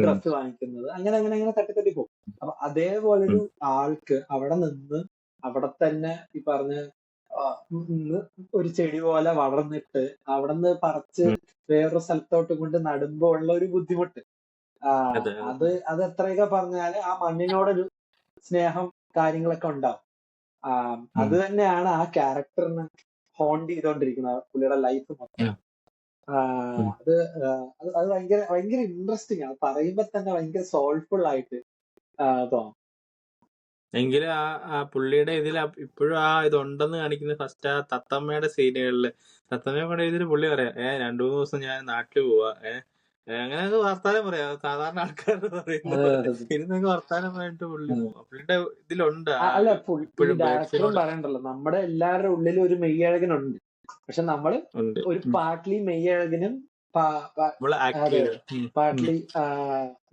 ഡ്രസ്സ് വാങ്ങിക്കുന്നത്, അങ്ങനെ തട്ടി പോകും. അപ്പൊ അതേപോലൊരു ആൾക്ക് അവിടെ നിന്ന് അവിടെ തന്നെ ഈ പറഞ്ഞ ഒരു ചെടി പോലെ വളർന്നിട്ട് അവിടെ നിന്ന് പറിച്ച് വേറൊരു സ്ഥലത്തോട്ട് കൊണ്ട് നടുമ്പോ ഉള്ള ഒരു ബുദ്ധിമുട്ട്, അത് എത്രയൊക്കെ പറഞ്ഞാല് ആ മണ്ണിനോടൊരു സ്നേഹം കാര്യങ്ങളൊക്കെ ഉണ്ടാവും. അത് തന്നെയാണ് ആ ക്യാരക്ടറിന് ഹോണ്ട് ചെയ്തോണ്ടിരിക്കുന്നത് പുള്ളിയുടെ ലൈഫ് മൊത്തം. അത് ഭയങ്കര ഇൻട്രസ്റ്റിംഗ് ആണ്. പറയുമ്പോ തന്നെ ഭയങ്കര സോൾഫുൾ ആയിട്ട് തോന്നും. എങ്കിലും ആ പുള്ളിയുടെ ഇതിൽ ഇപ്പോഴും ആ ഇതുണ്ടെന്ന് കാണിക്കുന്ന ഫസ്റ്റ് ആ തത്തമ്മയുടെ സീനുകളില്. തത്തമ്മയുടെ ഇതിൽ പുള്ളി പറയാം, 2-3 ദിവസം ഞാൻ നാട്ടിൽ പോവാ, അങ്ങനെയൊക്കെ വർത്താനം പറയാം സാധാരണ ആൾക്കാർ പറയുന്നത്. ഇരുന്നൊക്കെ വർത്താനം പറഞ്ഞിട്ട് പുള്ളിയുടെ ഇതിലുണ്ട്. അല്ല, ഡയറക്ടറും പറയണ്ടല്ലോ, നമ്മുടെ എല്ലാവരുടെ ഉള്ളിൽ ഒരു മെയ്യഴകനുണ്ട്. പക്ഷെ നമ്മള് ഒരു പാർട്ട്ലി മെയ്യഴകനും പാർട്ട്ലി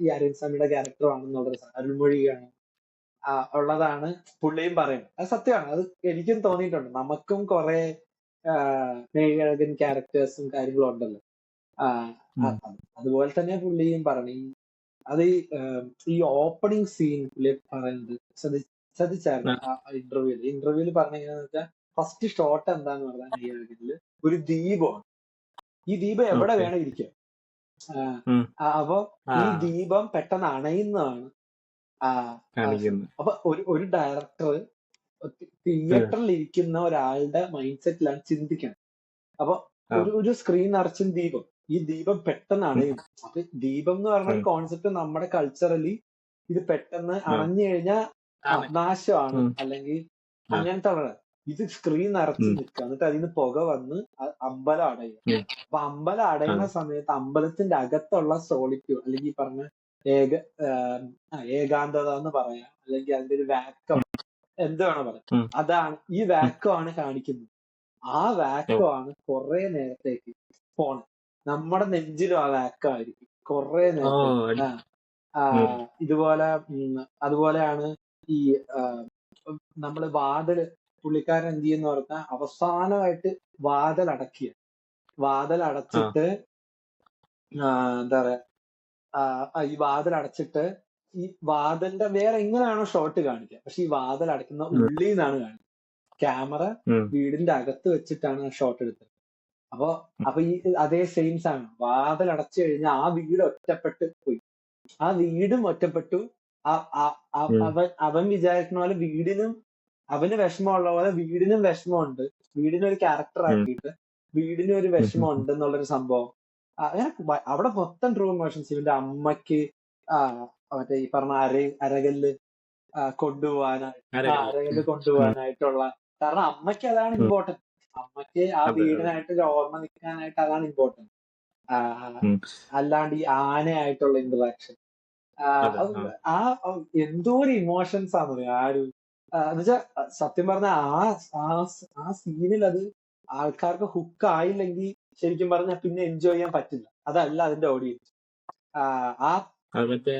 ഈ അരവിന്ദ് ക്യാരക്ടർ ആണെന്നുള്ളത് അരുൾമൊഴിയാണ് ഉള്ളതാണ് പുള്ളിയും പറയുന്നത്. അത് സത്യമാണ്. അത് എനിക്കും തോന്നിയിട്ടുണ്ട്. നമുക്കും കുറെ മെയ്യഴകൻ ക്യാരക്ടേഴ്സും കാര്യങ്ങളും ഉണ്ടല്ലോ. അതുപോലെ തന്നെ പുള്ളിയും പറഞ്ഞു. അത് ഈ ഓപ്പണിംഗ് സീൻ പുള്ളി പറയുന്നത് ശ്രദ്ധിച്ചായിരുന്നു ആ ഇന്റർവ്യൂല് പറഞ്ഞെങ്ങനെയാന്ന് വെച്ചാൽ, ഫസ്റ്റ് ഷോട്ട് എന്താന്ന് പറഞ്ഞാൽ മെയ്യഴകനില് ഒരു ദീപമാണ്. ഈ ദീപം എവിടെ വേണം ഇരിക്കാം. അപ്പൊ ഈ ദീപം പെട്ടെന്ന് അണയുന്നതാണ്. അപ്പൊ ഒരു ഡയറക്ടർ തിയേറ്ററിൽ ഇരിക്കുന്ന ഒരാളുടെ മൈൻഡ് സെറ്റിലാണ് ചിന്തിക്കുന്നത്. അപ്പൊ ഒരു സ്ക്രീൻ നിറച്ചും ദീപം, ഈ ദീപം പെട്ടെന്ന് അണയും. അപ്പൊ ദീപം എന്ന് പറഞ്ഞ കോൺസെപ്റ്റ് നമ്മുടെ കൾച്ചറലി ഇത് പെട്ടെന്ന് അണഞ്ഞു കഴിഞ്ഞാൽ നാശമാണ്, അല്ലെങ്കിൽ അങ്ങനത്തെ ഉള്ളത്. ഇത് സ്ക്രീൻ നിറച്ച് നിൽക്കുക, എന്നിട്ട് അതിന് പുക വന്ന് അമ്പലം അടയുക. അപ്പൊ അമ്പലം അടയുന്ന സമയത്ത് അമ്പലത്തിന്റെ അകത്തുള്ള സോളിറ്റ്യൂഡ്, അല്ലെങ്കിൽ ഈ പറഞ്ഞ ഏകാന്തത എന്ന് പറയാം, അല്ലെങ്കിൽ അതിന്റെ ഒരു വാക്കം, എന്ത് വേണം പറയാം, അതാണ് ഈ വാക്കം കാണിക്കുന്നത്. ആ വാക്കം ആണ് കുറെ നേരത്തേക്ക് പോണത്. നമ്മുടെ നെഞ്ചിലും ആ വാക്കം ആയിരിക്കും കുറെ നേരത്തേക്ക്. അതുപോലെയാണ് ഈ നമ്മള് വാതില്, പുള്ളിക്കാരൻ എന്ത് ചെയ്യുന്ന പറഞ്ഞാൽ അവസാനമായിട്ട് വാതിൽ അടച്ചിട്ട് എന്താ പറയാ, ഈ വാതിൽ അടച്ചിട്ട് ഈ വാതിലിന്റെ വേറെ എങ്ങനെയാണോ ഷോട്ട് കാണിക്കുക, പക്ഷെ ഈ വാതിൽ അടയ്ക്കുന്ന ഉം, ഉള്ളിൽ നിന്നാണ് കാണിക്കുക. ക്യാമറ ഉം, വീടിന്റെ അകത്ത് വെച്ചിട്ടാണ് ഷോട്ട് എടുത്തത്. അപ്പൊ ഉം, അപ്പൊ ഈ അതേ സെയിം സാധനം, വാതിൽ അടച്ചു കഴിഞ്ഞാൽ ആ വീട് ഒറ്റപ്പെട്ട് പോയി, ആ വീടും ഒറ്റപ്പെട്ടു. ഉം, അവൻ വിചാരിക്കുന്ന പോലെ അവന് വിഷമമുള്ള പോലെ വീടിനും വിഷമമുണ്ട്. വീടിനൊരു ക്യാരക്ടർ ഉം, ആക്കിയിട്ട് വീടിനും ഒരു ഉം, വിഷമം ഉം. ഉണ്ട് എന്നുള്ളൊരു സംഭവം. അങ്ങനെ അവിടെ മൊത്തം ട്രൂ ഇമോഷൻസ്. ഇവന്റെ അമ്മയ്ക്ക് ആ മറ്റേ ഈ പറഞ്ഞ അരകല്ല് ആരൊക്കെ അരകല്ല് കൊണ്ടുപോകാനായിട്ടുള്ള, കാരണം അമ്മയ്ക്ക് അതാണ് ഇമ്പോർട്ടന്റ്. അമ്മയ്ക്ക് ആ അതെ അതെ. വീടിനായിട്ട് ഒരു ഓർമ്മ നിൽക്കാനായിട്ട് അതാണ് ഇമ്പോർട്ടന്റ്. ഉം, അല്ലാണ്ട് ഈ ആനയായിട്ടുള്ള ഇന്ററാക്ഷൻ, അതെ. ആ എന്തോ ഒരു ഇമോഷൻസ് ആണെന്ന് പറയാ ആ ഒരു എന്നുവെച്ചാ സത്യം പറഞ്ഞ ആ സീനിൽ അത് ആൾക്കാർക്ക് ഹുക്ക് ആയില്ലെങ്കിൽ ശരിക്കും പറഞ്ഞാൽ പിന്നെ എൻജോയ് ചെയ്യാൻ പറ്റില്ല. അതല്ല അതിന്റെ ഓഡിയൻസ്. ആ അത് മറ്റേ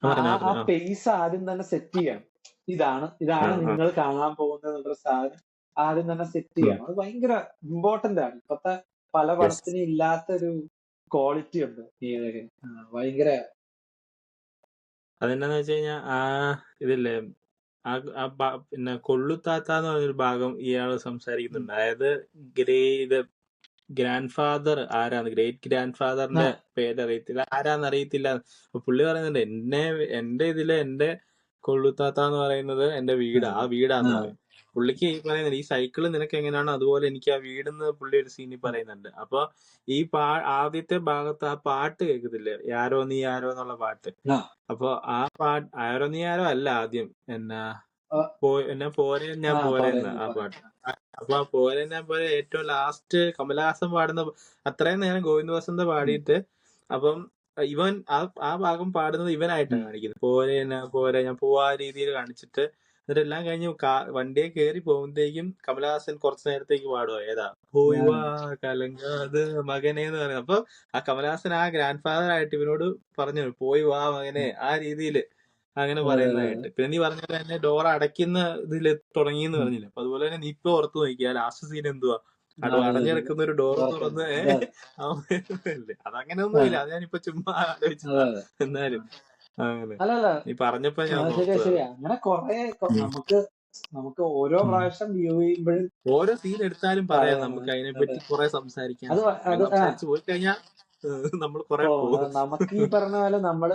ആ ആ പറഞ്ഞു. പേസ് ആദ്യം തന്നെ സെറ്റ് ചെയ്യണം. ഇതാണ് നിങ്ങൾ കാണാൻ പോകുന്നത് എന്നുള്ള സാധനം ആദ്യം തന്നെ സെറ്റ് ചെയ്യണം. അത് ഭയങ്കര ഇമ്പോർട്ടന്റ് ആണ്. ഇപ്പത്തെ പല യെസ്. പടത്തിനും ഇല്ലാത്തൊരു ക്വാളിറ്റി ഉണ്ട് നീലകൻ. ഭയങ്കര അതെന്താന്ന് വെച്ച് കഴിഞ്ഞാൽ ഇതില്ലേ പിന്നെ കൊള്ളുത്താത്ത എന്ന് പറഞ്ഞൊരു ഭാഗം ഇയാള് സംസാരിക്കുന്നുണ്ട്. അതായത് ഇത് ഗ്രാൻഡ് ഫാദർ ആരാന്ന്, ഗ്രേറ്റ് ഗ്രാൻഡ് ഫാദറിന്റെ പേരറിയത്തില്ല, ആരാന്ന് അറിയത്തില്ല. അപ്പൊ പുള്ളി പറയുന്നുണ്ട്, എന്റെ ഇതില് എന്റെ കൊള്ളുത്താത്ത എന്ന് പറയുന്നത് എന്റെ ആ വീടാന്ന് പറയും. പുള്ളിക്ക് ഈ പറയുന്നത് ഈ സൈക്കിള് നിനക്ക് എങ്ങനെയാണോ അതുപോലെ എനിക്ക് ആ വീടെന്ന് പുള്ളി ഒരു സീനിൽ പറയുന്നുണ്ട്. അപ്പൊ ഈ ആദ്യത്തെ ഭാഗത്ത് ആ പാട്ട് കേൾക്കത്തില്ലേ, ആരോ നീ ആരോ എന്നുള്ള പാട്ട്. അപ്പൊ ആ ആരോ നീ ആരോ അല്ല ആദ്യം എന്നാ പോരെ ഞാൻ പോരെന്ന് ആ പാട്ട്. അപ്പൊ ആ പോരെ ഞാൻ പോരെ ഏറ്റവും ലാസ്റ്റ് കമലഹാസൻ പാടുന്ന അത്രയും നേരം ഗോവിന്ദ വസന്ത പാടിയിട്ട്, അപ്പം ഇവൻ ആ ഭാഗം പാടുന്നത് ഇവനായിട്ടാണ് കാണിക്കുന്നത്. പോരെ ഞാൻ പോവാ രീതിയിൽ കാണിച്ചിട്ട്, എന്നിട്ട് എല്ലാം കഴിഞ്ഞ് വണ്ടിയെ കയറി പോകുമ്പോഴത്തേക്കും കമലഹാസൻ കുറച്ചു നേരത്തേക്ക് പാടുക ഏതാ പോയി വാ കലങ്കാത് മകനെ എന്ന് പറയുന്നത്. അപ്പൊ ആ കമലഹാസൻ ആ ഗ്രാൻഡ് ഫാദർ ആയിട്ട് ഇവനോട് പറഞ്ഞു പോയി വാ മകനെ, ആ രീതിയില് അങ്ങനെ പറയുന്നതായിട്ട്. പിന്നെ നീ പറഞ്ഞ പോലെ തന്നെ ഡോർ അടയ്ക്കുന്ന ഇതില് തുടങ്ങിയെന്ന് പറഞ്ഞില്ല. അപ്പൊ അതുപോലെ തന്നെ നീ ഇപ്പൊ ഓർത്ത് നോക്കിയാ ലാസ്റ്റ് സീൻ എന്തുവാ, അടഞ്ഞെടുക്കുന്ന ഒരു ഡോർ തുറന്ന് അല്ലേ, അതങ്ങനെ ഒന്നുമില്ല. അത് ഞാനിപ്പോ ചുമ്മാ ആലോചിച്ചതാ. എന്നാലും അങ്ങനെ അല്ലല്ല നീ പറഞ്ഞപ്പോ ഞാൻ ശരിയാ ഓർത്തത്. ശരിയാ. അങ്ങനെ നമുക്ക് ഓരോ പ്രാവശ്യം വ്യൂ ചെയ്യുമ്പോഴും ഓരോ സീൻ എടുത്താലും പറയാം നമുക്ക് അതിനെപ്പറ്റി കുറെ അത് സംസാരിക്കാനുണ്ട്. അങ്ങനെ സംസാരിച്ചു പോയി കഴിഞ്ഞാൽ നമ്മൾ കുറെ പോകും. നമുക്ക് ഈ പറഞ്ഞ പോലെ നമ്മൾ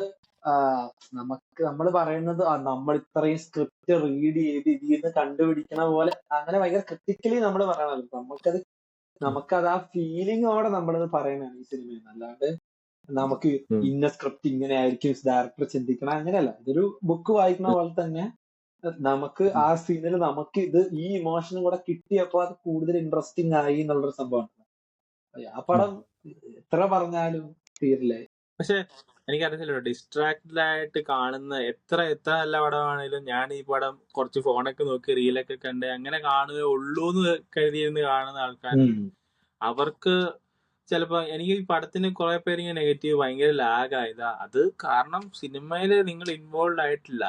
പറയുന്നത് നമ്മൾ ഇത്രയും സ്ക്രിപ്റ്റ് റീഡ് ചെയ്ത് ഇതിന്ന് കണ്ടുപിടിക്കണ പോലെ അങ്ങനെ ഭയങ്കര ക്രിട്ടിക്കലി നമ്മൾ പറയണല്ലോ. നമുക്കത് ആ ഫീലിങ്ങോടെ നമ്മളത് പറയണതാണ് ഈ സിനിമയിൽ. അല്ലാണ്ട് നമുക്ക് ഇന്ന സ്ക്രിപ്റ്റ് ഇങ്ങനെ ആയിരിക്കും ഡയറക്ടർ ചിന്തിക്കണം അങ്ങനെയല്ല. ഇതൊരു ബുക്ക് വായിക്കുന്ന പോലെ തന്നെ നമുക്ക് ആ സീനിൽ നമുക്ക് ഈ ഇമോഷനും കൂടെ കിട്ടിയപ്പോ അത് കൂടുതൽ ഇൻട്രസ്റ്റിംഗ് ആയി എന്നുള്ളൊരു സംഭവമാണ്. ആ പടം എത്ര പറഞ്ഞാലും തീരില്ലേ. പക്ഷെ എനിക്കറിയത്തില്ല, ഡിസ്ട്രാക്റ്റഡ് ആയിട്ട് കാണുന്ന എത്ര നല്ല പടമാണെങ്കിലും ഞാൻ ഈ പടം കുറച്ച് ഫോണൊക്കെ നോക്കി റീലൊക്കെ കണ്ട് അങ്ങനെ കാണുകയേ ഉള്ളൂ എന്ന് കരുതിയിരുന്ന് കാണുന്ന ആൾക്കാരുണ്ട്. അവർക്ക് ചിലപ്പോ എനിക്ക് ഈ പടത്തിന് കുറെ പേര് ഇങ്ങനെ നെഗറ്റീവ് ഭയങ്കര ലാഗ് ആയതാ. അത് കാരണം സിനിമയില് നിങ്ങൾ ഇൻവോൾവ് ആയിട്ടില്ല.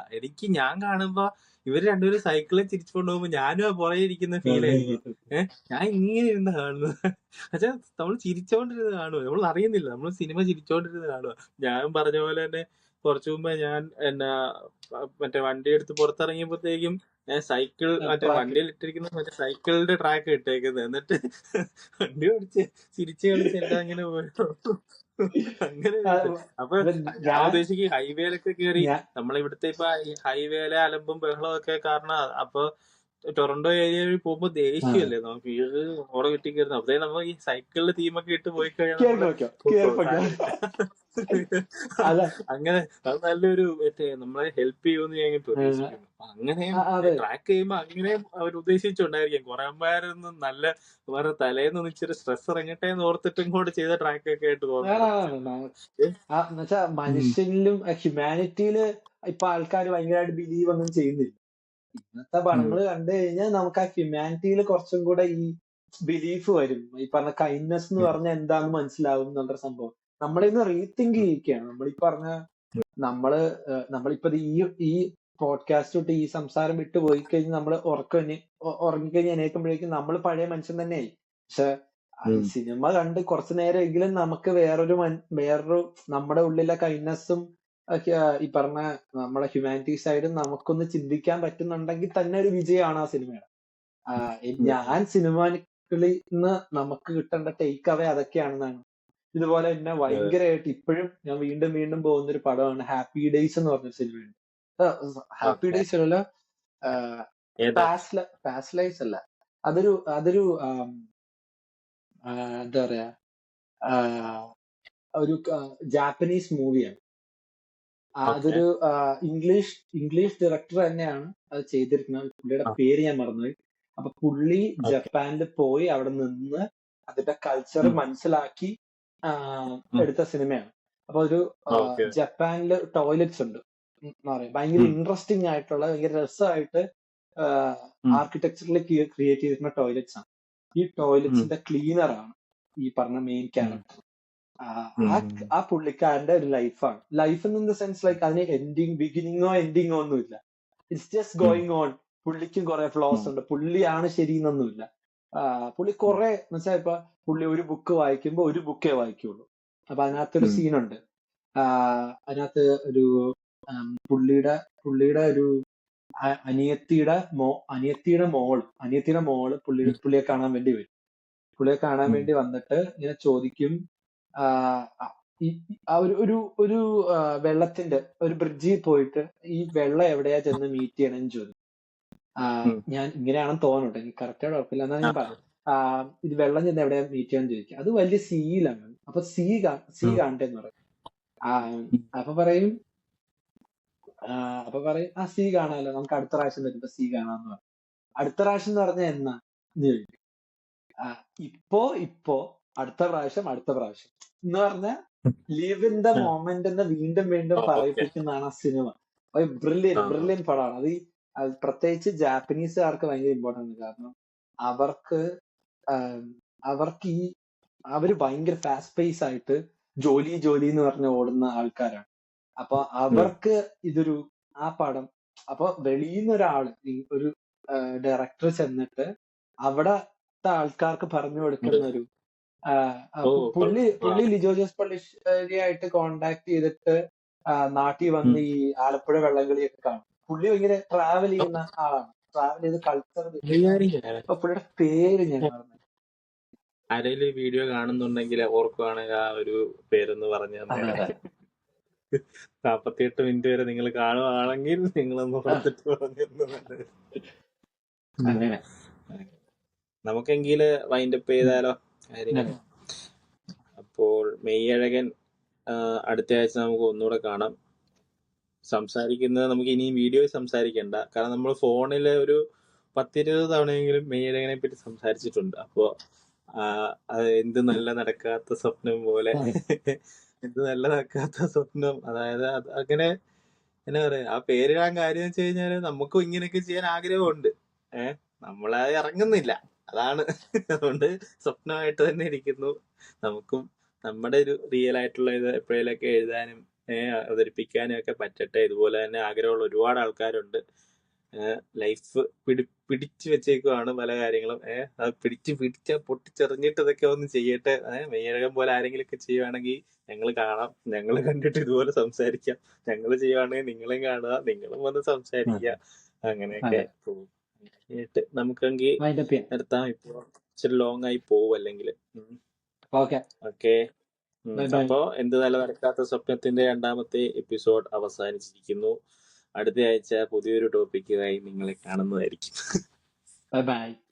ഞാൻ കാണുമ്പോ ഇവര് രണ്ടുപേരും സൈക്കിളിൽ തിരിച്ചു കൊണ്ടുപോകുമ്പോ ഞാനും ആ പുറകെ ഇരിക്കുന്ന ഫീൽ ആയിരിക്കും. ഞാൻ ഇങ്ങനെ ഇരുന്ന് കാണുന്നത്. പക്ഷെ നമ്മൾ ചിരിച്ചോണ്ടിരുന്ന് കാണുക, നമ്മൾ അറിയുന്നില്ല, നമ്മൾ സിനിമ ചിരിച്ചോണ്ടിരുന്ന് കാണുക. ഞാൻ പറഞ്ഞ പോലെ തന്നെ കുറച്ചു മുമ്പേ ഞാൻ മറ്റേ വണ്ടി എടുത്ത് പുറത്തിറങ്ങിയപ്പോഴത്തേക്കും ഞാൻ മറ്റേ വണ്ടിയിൽ ഇട്ടിരിക്കുന്ന മറ്റേ സൈക്കിളിന്റെ ട്രാക്ക് ഇട്ടേക്കുന്നത്. എന്നിട്ട് വണ്ടി ഓടിച്ച് ചിരിച്ചു കളിച്ച് എല്ലാം ഇങ്ങനെ പോയോ അങ്ങനെ. അപ്പൊ ഞാൻ ഉദ്ദേശിക്കും ഹൈവേയിലൊക്കെ കയറി നമ്മളിവിടുത്തെ ഇപ്പൊ ഹൈവേയിലെ അലമ്പും ബഹളവും ഒക്കെ കാരണം. അപ്പൊ ടൊറന്റോ ഏരിയ വഴി പോകുമ്പോ ദേഷ്യമല്ലേ നമുക്ക്, ഇത് ഓടെ കിട്ടിക്കയറുന്നു. അപ്പഴേ നമ്മൾ ഈ സൈക്കിളിൽ തീമൊക്കെ ഇട്ട് പോയി കഴിഞ്ഞാൽ അങ്ങനെ അത് നല്ലൊരു നമ്മളെ ഹെൽപ്പ് ചെയ്യുമെന്ന് ഞാൻ പ്രതീക്ഷിക്കുന്നു. അങ്ങനെ ട്രാക്ക് ചെയ്യുമ്പോ അങ്ങനെ അവർ ഉദ്ദേശിച്ചുണ്ടായിരിക്കും. കുറെ അമ്മമാരൊന്നും നല്ല വേറെ തലേന്ന് ഇച്ചിരി സ്ട്രെസ് ഇറങ്ങട്ടെ എന്ന് ഓർത്തിട്ട് ഇങ്ങോട്ട് ചെയ്ത ട്രാക്ക് ഒക്കെ ആയിട്ട് എന്നുവെച്ചാ മനുഷ്യനിലും ഹ്യൂമാനിറ്റിയില് ഇപ്പൊ ആൾക്കാർ ഭയങ്കരമായിട്ട് ബിലീവ് ഒന്നും ചെയ്യുന്നില്ല. ഇന്നത്തെ പടങ്ങൾ കണ്ടു കഴിഞ്ഞാൽ നമുക്ക് ആ ഹ്യൂമാനിറ്റിയിൽ കുറച്ചും കൂടെ ഈ ബിലീഫ് വരും. ഈ പറഞ്ഞ കൈൻഡ്നെസ് എന്ന് പറഞ്ഞാൽ എന്താന്ന് മനസ്സിലാവും എന്നുള്ള സംഭവം നമ്മളിന്ന് റീതിങ്ക് ചെയ്യിക്കുകയാണ്. നമ്മളീ പറഞ്ഞ നമ്മളിപ്പോ ഈ പോഡ്കാസ്റ്റ് തൊട്ട് ഈ സംസാരം വിട്ടു പോയി കഴിഞ്ഞ് നമ്മൾ ഉറങ്ങിക്കഴിഞ്ഞ് എണീക്കുമ്പോഴേക്കും നമ്മൾ പഴയ മനുഷ്യൻ തന്നെയായി. പക്ഷെ സിനിമ കണ്ട് കുറച്ചു നേരമെങ്കിലും നമുക്ക് വേറൊരു നമ്മുടെ ഉള്ളിലെ കൈൻഡ്നെസ്സും ഈ പറഞ്ഞ നമ്മുടെ ഹ്യൂമാനിറ്റി സൈഡ് നമുക്കൊന്ന് ചിന്തിക്കാൻ പറ്റുന്നുണ്ടെങ്കിൽ തന്നെ ഒരു വിജയമാണ് ആ സിനിമയുടെ. ഞാൻ സിനിമാറ്റിക്കലി നിന്ന് നമുക്ക് കിട്ടേണ്ട ടേക്ക് അവേ അതൊക്കെയാണെന്നാണ്. ഇതുപോലെ തന്നെ ഭയങ്കരമായിട്ട് ഇപ്പോഴും ഞാൻ വീണ്ടും വീണ്ടും പോകുന്ന ഒരു പടമാണ് ഹാപ്പി ഡേയ്സ് എന്ന് പറഞ്ഞ സിനിമയുണ്ട്. ഹാപ്പി ഡേയ്സ് അല്ല, പാസ്റ്റ് ലൈഫ്സ് അല്ല, അതൊരു അതൊരു എന്താ പറയാ, ഒരു ജാപ്പനീസ് മൂവിയാണ്. അതൊരു ഇംഗ്ലീഷ് ഡയറക്ടർ തന്നെയാണ് അത് ചെയ്തിരിക്കുന്നത്. പുള്ളിയുടെ പേര് ഞാൻ മറന്നുപോയി. അപ്പൊ പുള്ളി ജപ്പാനിൽ പോയി അവിടെ നിന്ന് അതിന്റെ കൾച്ചർ മനസ്സിലാക്കി എടുത്ത സിനിമയാണ്. അപ്പൊ ഒരു ജപ്പാനില് ടോയ്ലറ്റ്സ് ഉണ്ട് എന്ന് പറയും. ഭയങ്കര ഇൻട്രസ്റ്റിംഗ് ആയിട്ടുള്ള, ഭയങ്കര രസമായിട്ട് ആർക്കിടെക്ചറിൽ ക്രിയേറ്റ് ചെയ്തിരുന്ന ടോയ്ലറ്റ്സ് ആണ്. ഈ ടോയ്ലറ്റ്സിന്റെ ക്ലീനർ ആണ് ഈ പറഞ്ഞ മെയിൻ ക്യാരക്ടർ. ആ പുള്ളിക്കാരന്റെ ഒരു ലൈഫാണ്. Life in the sense like അതിന് ബിഗിനിങ്ങോ എൻഡിങ്ങോ ഒന്നുമില്ല. It's just going on. പുള്ളിക്കും കുറെ ഫ്ലോസ് ഉണ്ട്. പുള്ളിയാണ് ശരിയെന്നൊന്നുമില്ല. പുള്ളി കുറെ എന്നുവെച്ചാൽ ഇപ്പൊ പുള്ളി ഒരു ബുക്ക് വായിക്കുമ്പോ ഒരു ബുക്കേ വായിക്കുള്ളൂ. അപ്പൊ അതിനകത്തൊരു സീനുണ്ട്. അതിനകത്ത് ഒരു പുള്ളിയുടെ ഒരു അനിയത്തിയുടെ മോള് പുള്ളിയെ കാണാൻ വേണ്ടി വരും. പുള്ളിയെ കാണാൻ വേണ്ടി വന്നിട്ട് ഇങ്ങനെ ചോദിക്കും, ഒരു വെള്ളത്തിന്റെ ഒരു ബ്രിഡ്ജിൽ പോയിട്ട് ഈ വെള്ളം എവിടെയാ ചെന്ന് മീറ്റ് ചെയ്യണമെന്ന് ചോദിക്കും. ഞാൻ ഇങ്ങനെയാണെന്ന് തോന്നുന്നുണ്ട്, എനിക്ക് കറക്റ്റായിട്ട് ഉറപ്പില്ല, എന്നാ ഞാൻ പറയാം. ഇത് വെള്ളം ചെന്ന് എവിടെയാ മീറ്റ് ചെയ്യാന്ന് ചോദിക്കും. അത് വലിയ സീയിലാണ്. അപ്പൊ സീ കാണട്ടെ എന്ന് പറയും. അപ്പൊ പറയും ആ സീ കാണാമല്ലോ, നമുക്ക് അടുത്ത പ്രാവശ്യം വരുമ്പോ സീ കാണാന്ന് പറയും. അടുത്ത പ്രാവശ്യം എന്ന് പറഞ്ഞാൽ എന്നാ എന്ന് ചോദിക്കും. ഇപ്പോ അടുത്ത പ്രാവശ്യം എന്ന് പറഞ്ഞാൽ ലിവ് ഇൻ ദ മൊമെന്റ് എന്ന് വീണ്ടും വീണ്ടും പറയിപ്പിക്കുന്നതാണ് ആ സിനിമ. ബ്രില്യൻ പടമാണ് അത്. പ്രത്യേകിച്ച് ജാപ്പനീസുകാർക്ക് ഭയങ്കര ഇമ്പോർട്ടൻ്റ് ആണ്. കാരണം അവര് ഭയങ്കര ഫാസ്റ്റ് പേസ് ആയിട്ട് ജോലി എന്ന് പറഞ്ഞ് ഓടുന്ന ആൾക്കാരാണ്. അപ്പൊ അവർക്ക് ഇതൊരു ആ പടം, അപ്പൊ വെളിയിൽ നിന്ന് ഒരാള്, ഒരു ഡയറക്ടർ ചെന്നിട്ട് അവിടത്തെ ആൾക്കാർക്ക് പറഞ്ഞു കൊടുക്കുന്ന ഒരു പുള്ളി ലിജോ ജോസ് പള്ളിശ്ശേരിയായിട്ട് കോണ്ടാക്ട് ചെയ്തിട്ട് നാട്ടിൽ വന്ന് ഈ ആലപ്പുഴ വള്ളംകളിയൊക്കെ കാണും. പുള്ളി ഭയങ്കര ട്രാവൽ ചെയ്യുന്ന ആളാണ്. ട്രാവൽ ചെയ്ത് കൾച്ചർ. അപ്പൊ പുള്ളിയുടെ പേര് ഞാൻ പറഞ്ഞു. ആരെങ്കിലും വീഡിയോ കാണുന്നുണ്ടെങ്കിൽ ഓർക്കുവാണെങ്കിൽ ആ ഒരു പേരെന്ന് പറഞ്ഞു തന്നെ. 48 മിനിറ്റ് വരെ നിങ്ങൾ കാണുവാണെങ്കിൽ നിങ്ങളൊന്ന് ഓർത്തിട്ട് പറഞ്ഞു. അങ്ങനെ നമുക്കെങ്കില് വൈൻഡപ്പ് ചെയ്താലോ കാര്യങ്ങൾ? അപ്പോൾ മെയ്യഴകൻ അടുത്ത ആഴ്ച നമുക്ക് ഒന്നുകൂടെ കാണാം. സംസാരിക്കുന്നത് നമുക്ക് ഇനിയും വീഡിയോയിൽ സംസാരിക്കണ്ട, കാരണം നമ്മൾ ഫോണിൽ ഒരു 10-20 തവണയെങ്കിലും മെയ്യഴകനെ പറ്റി സംസാരിച്ചിട്ടുണ്ട്. അപ്പോ അത് എന്ത് നല്ല നടക്കാത്ത സ്വപ്നം പോലെ എന്ത് നല്ല നടക്കാത്ത സ്വപ്നം, അതായത് അങ്ങനെ എന്നാ പറയാ, ആ പേരിടാൻ കാര്യം വെച്ച് കഴിഞ്ഞാല് നമുക്കും ഇങ്ങനെയൊക്കെ ചെയ്യാൻ ആഗ്രഹമുണ്ട്. നമ്മളത് ഇറങ്ങുന്നില്ല, അതാണ്. അതുകൊണ്ട് സ്വപ്നമായിട്ട് തന്നെ ഇരിക്കുന്നു. നമുക്കും നമ്മുടെ ഒരു റിയൽ ആയിട്ടുള്ള ഇത് എപ്പോഴേലൊക്കെ എഴുതാനും അവതരിപ്പിക്കാനും ഒക്കെ പറ്റട്ടെ. ഇതുപോലെ തന്നെ ആഗ്രഹമുള്ള ഒരുപാട് ആൾക്കാരുണ്ട്. ലൈഫ് പിടിച്ചു വെച്ചേക്കുവാണ് പല കാര്യങ്ങളും. അത് പിടിച്ച പൊട്ടിച്ചെറിഞ്ഞിട്ട് ഇതൊക്കെ ഒന്ന് ചെയ്യട്ടെ. മെയ്യഴകം പോലെ ആരെങ്കിലും ഒക്കെ ചെയ്യുവാണെങ്കിൽ ഞങ്ങൾ കാണാം, ഞങ്ങൾ കണ്ടിട്ട് ഇതുപോലെ സംസാരിക്കാം. ഞങ്ങൾ ചെയ്യുവാണെങ്കിൽ നിങ്ങളും കാണുക, നിങ്ങളും വന്ന് സംസാരിക്കുക. അങ്ങനെയൊക്കെ പോകും. നമുക്കെങ്കിൽ നിർത്താം. ഇപ്പൊ ഇച്ചിരി ലോങ് ആയി പോവും അല്ലെങ്കിൽ. ഓക്കെ. അപ്പോ എന്ത് നല്ല നടക്കാത്ത സ്വപ്നത്തിന്റെ 2ാമത്തെ എപ്പിസോഡ് അവസാനിച്ചിരിക്കുന്നു. അടുത്ത ആഴ്ച പുതിയൊരു ടോപ്പിക്കുമായി നിങ്ങളെ കാണുന്നതായിരിക്കും. ബൈ.